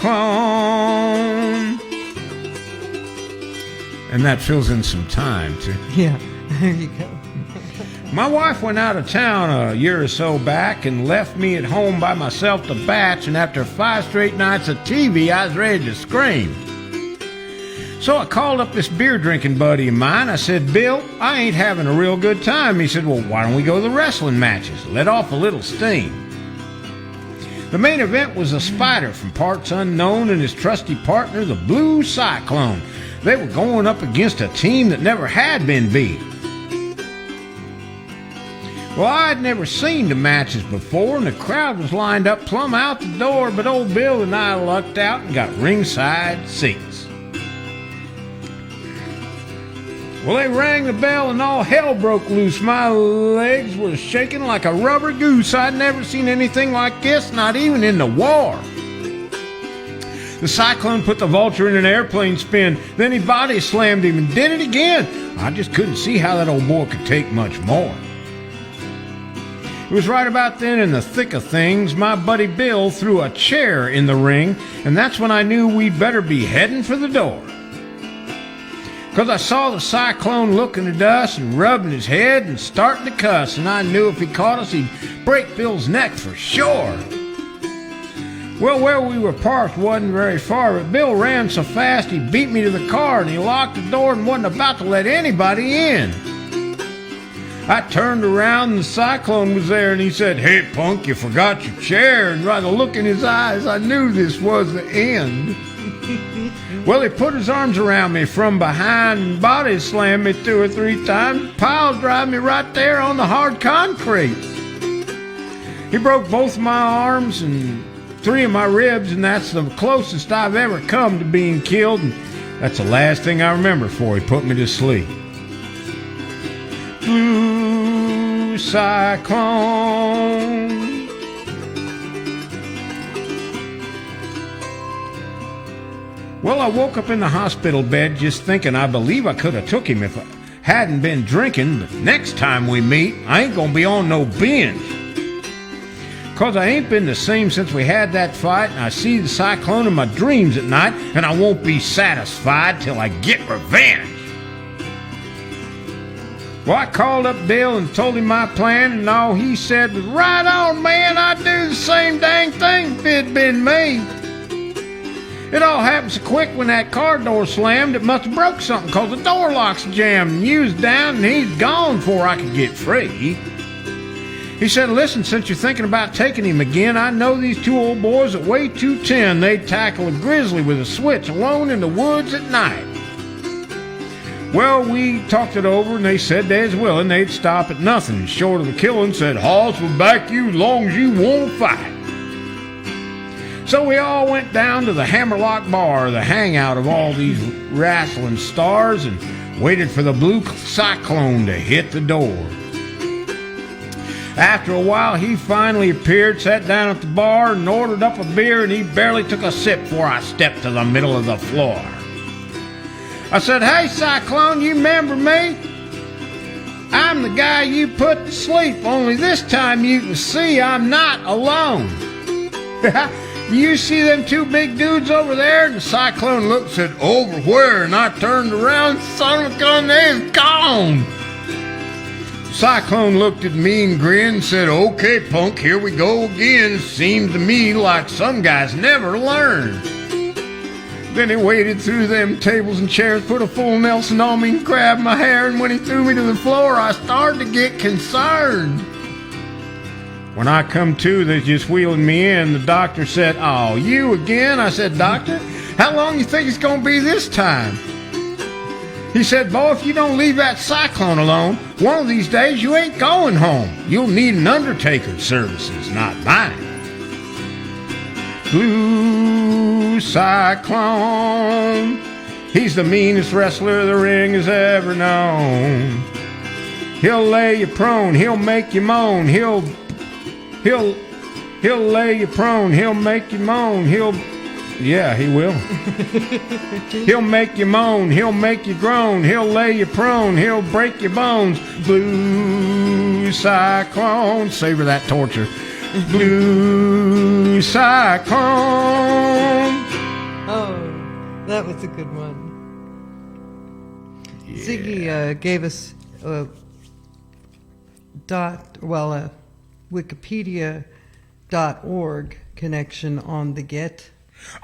And that fills in some time, too. Yeah, there you go. My wife went out of town a year or so back and left me at home by myself to batch, and after 5 straight nights of TV, I was ready to scream. So I called up this beer drinking buddy of mine. I said, Bill, I ain't having a real good time. He said, well, why don't we go to the wrestling matches? Let off a little steam. The main event was a Spider from Parts Unknown and his trusty partner, the Blue Cyclone. They were going up against a team that never had been beat. Well, I'd never seen the matches before, and the crowd was lined up plumb out the door, but old Bill and I lucked out and got ringside seats. Well, they rang the bell and all hell broke loose. My legs were shaking like a rubber goose. I'd never seen anything like this, not even in the war. The Cyclone put the Vulture in an airplane spin. Then he body slammed him and did it again. I just couldn't see how that old boy could take much more. It was right about then, in the thick of things, my buddy Bill threw a chair in the ring, and that's when I knew we'd better be heading for the door. Because I saw the Cyclone looking at us and rubbing his head and starting to cuss, and I knew if he caught us, he'd break Bill's neck for sure. Well, where we were parked wasn't very far, but Bill ran so fast he beat me to the car, and he locked the door and wasn't about to let anybody in. I turned around and the Cyclone was there, and he said, hey, punk, you forgot your chair. And by the look in his eyes, I knew this was the end. Well, he put his arms around me from behind and body slammed me 2 or 3 times, pile drive me right there on the hard concrete. He broke both my arms and 3 of my ribs, and that's the closest I've ever come to being killed, and that's the last thing I remember before he put me to sleep. Blue Cyclone. Well, I woke up in the hospital bed just thinking I believe I could have took him if I hadn't been drinking, but next time we meet, I ain't gonna be on no binge. 'Cause I ain't been the same since we had that fight, and I see the Cyclone in my dreams at night, and I won't be satisfied till I get revenge. Well, I called up Bill and told him my plan, and all he said was, right on, man, I'd do the same dang thing if it'd been me. It all happened so quick when that car door slammed, it must have broke something, 'cause the door lock's jammed, and you was down and he's gone before I could get free. He said, listen, since you're thinking about taking him again, I know these 2 old boys that weigh 210. They'd tackle a grizzly with a switch alone in the woods at night. Well, we talked it over, and they said they was willing. They'd stop at nothing short of the killing. Said, Hoss will back you as long as you won't fight. So we all went down to the Hammerlock Bar, the hangout of all these wrestling stars, and waited for the Blue Cyclone to hit the door. After a while, he finally appeared, sat down at the bar, and ordered up a beer, and he barely took a sip before I stepped to the middle of the floor. I said, hey, Cyclone, you remember me? I'm the guy you put to sleep, only this time you can see I'm not alone. You see them 2 big dudes over there? And the Cyclone looked and said, over where? And I turned around, son of a gun, they's gone. Cyclone looked at me and grinned and said, okay, punk, here we go again. Seems to me like some guys never learn. Then he waded through them tables and chairs, put a full Nelson on me and grabbed my hair, and when he threw me to the floor, I started to get concerned. When I come to, they're just wheeling me in. The doctor said, oh, you again? I said, doctor, how long you think it's going to be this time? He said, boy, if you don't leave that Cyclone alone, one of these days you ain't going home. You'll need an undertaker's services, not mine. Blue Cyclone, he's the meanest wrestler the ring has ever known. He'll lay you prone, he'll make you moan, he'll lay you prone, he'll make you moan, yeah, he will. He'll make you moan, he'll make you groan, he'll lay you prone, he'll break your bones. Blue Cyclone, savor that torture. Blue Cyclone. Oh, that was a good one. Ziggy gave us a Wikipedia.org connection on the Get,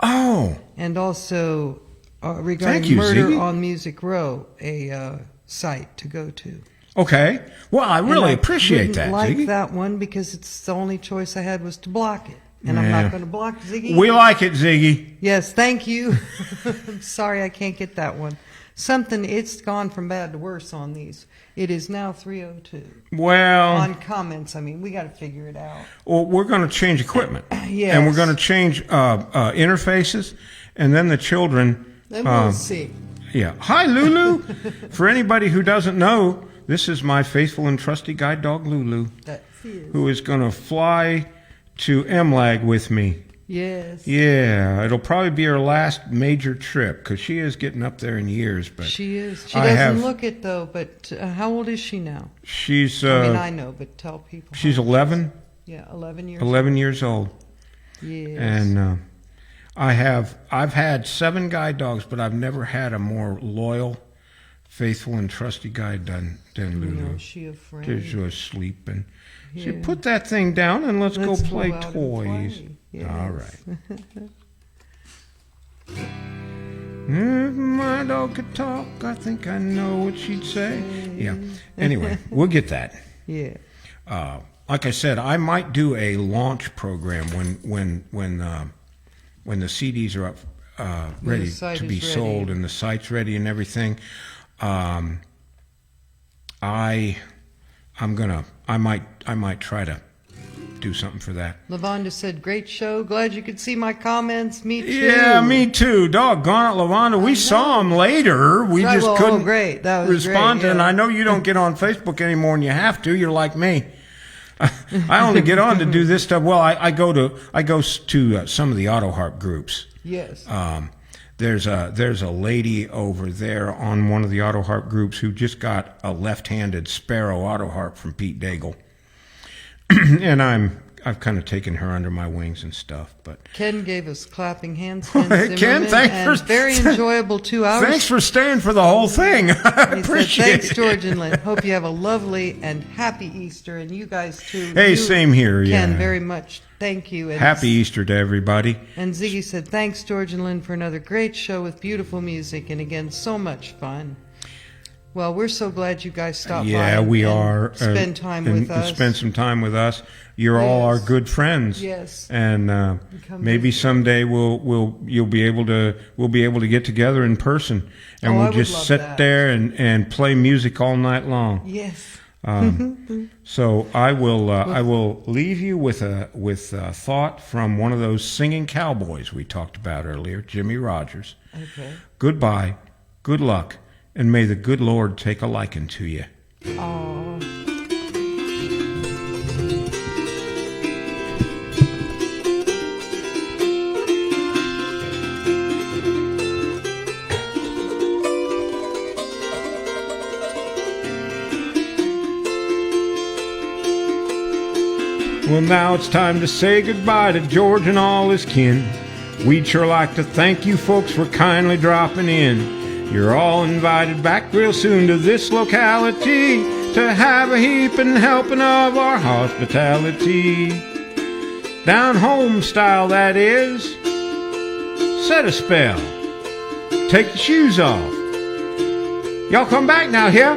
Oh, and also regarding Thank you, Murder Ziggy. on Music Row, a site to go to. okay. Well, I really And appreciate didn't that, like Ziggy. that one because it's the only choice I had was to block it, and I'm Yeah. not going to block Ziggy. We like it, Ziggy. Yes, thank you. I'm sorry I can't get that one. It's gone from bad to worse on these. It is now 3:02. Well, On comments, I mean, we got to figure it out. well, we're going to change equipment. Yes. And we're going to change interfaces, and then the children. Then we'll see. Yeah. Hi, Lulu. For anybody who doesn't know, this is my faithful and trusty guide dog, Lulu, That's it. who is going to fly to MLAG with me. Yes. Yeah, it'll probably be her last major trip because she is getting up there in years. But She is. She I doesn't have- look it, though, but how old is she now? she's I mean, I know, but tell people. she's 11, Yeah, 11 years 11 years old. old. Yes. And I've had 7 guide dogs, but I've never had a more loyal, faithful, and trusty guide than Lulu. Is she afraid? She's asleep, and she Yeah. put that thing down and let's go play out and toys. play. Yes. All right. If my dog could talk, I think I know what she'd say. Yeah. Anyway, we'll get that. Yeah. Like I said, I might do a launch program when the CDs are up, ready site to be is ready. sold and the site's ready and everything. I might try to do something for that. Lavonda said, "Great show. Glad you could see my comments. Me too." Yeah, me too. Doggone it, Lavonda. We saw him later. We Right, just well, couldn't great. That was respond. great, And yeah. I know you don't get on Facebook anymore, and you have to. You're like me. I only get on to do this stuff. Well, I go to some of the auto harp groups. Yes. There's a lady over there on one of the auto harp groups who just got a left-handed Sparrow auto harp from Pete Daigle, and I've kind of taken her under my wings and stuff. But Ken gave us clapping handstands. Ken, Zimmerman, thanks and for- very enjoyable 2 hours. thanks for staying for the whole thing. I He said, appreciate "Thanks, it. George and Lynn. Hope you have a lovely and happy Easter, and you guys too." Hey, You, same here. Ken, Yeah. very much. Thank you. And Happy Easter to everybody. And Ziggy said, "Thanks, George and Lynn, for another great show with beautiful music, and again, so much fun." Well, we're so glad you guys stopped by. Yeah, we and are. Spend time and with us. Spend some time with us. You're all our Yes. good friends. Yes. And Come maybe visit. someday we'll be able to get together in person, and Oh, I we'll would just love sit that. there and play music all night long. Yes. So I will leave you with a thought from one of those singing cowboys we talked about earlier, Jimmy Rogers. Okay. Goodbye, good luck, and may the good Lord take a liking to you. Oh. Well, now it's time to say goodbye to George and all his kin. We'd sure like to thank you folks for kindly dropping in. You're all invited back real soon to this locality to have a heaping helping of our hospitality. Down home style, that is. Set a spell. Take your shoes off. Y'all come back now here.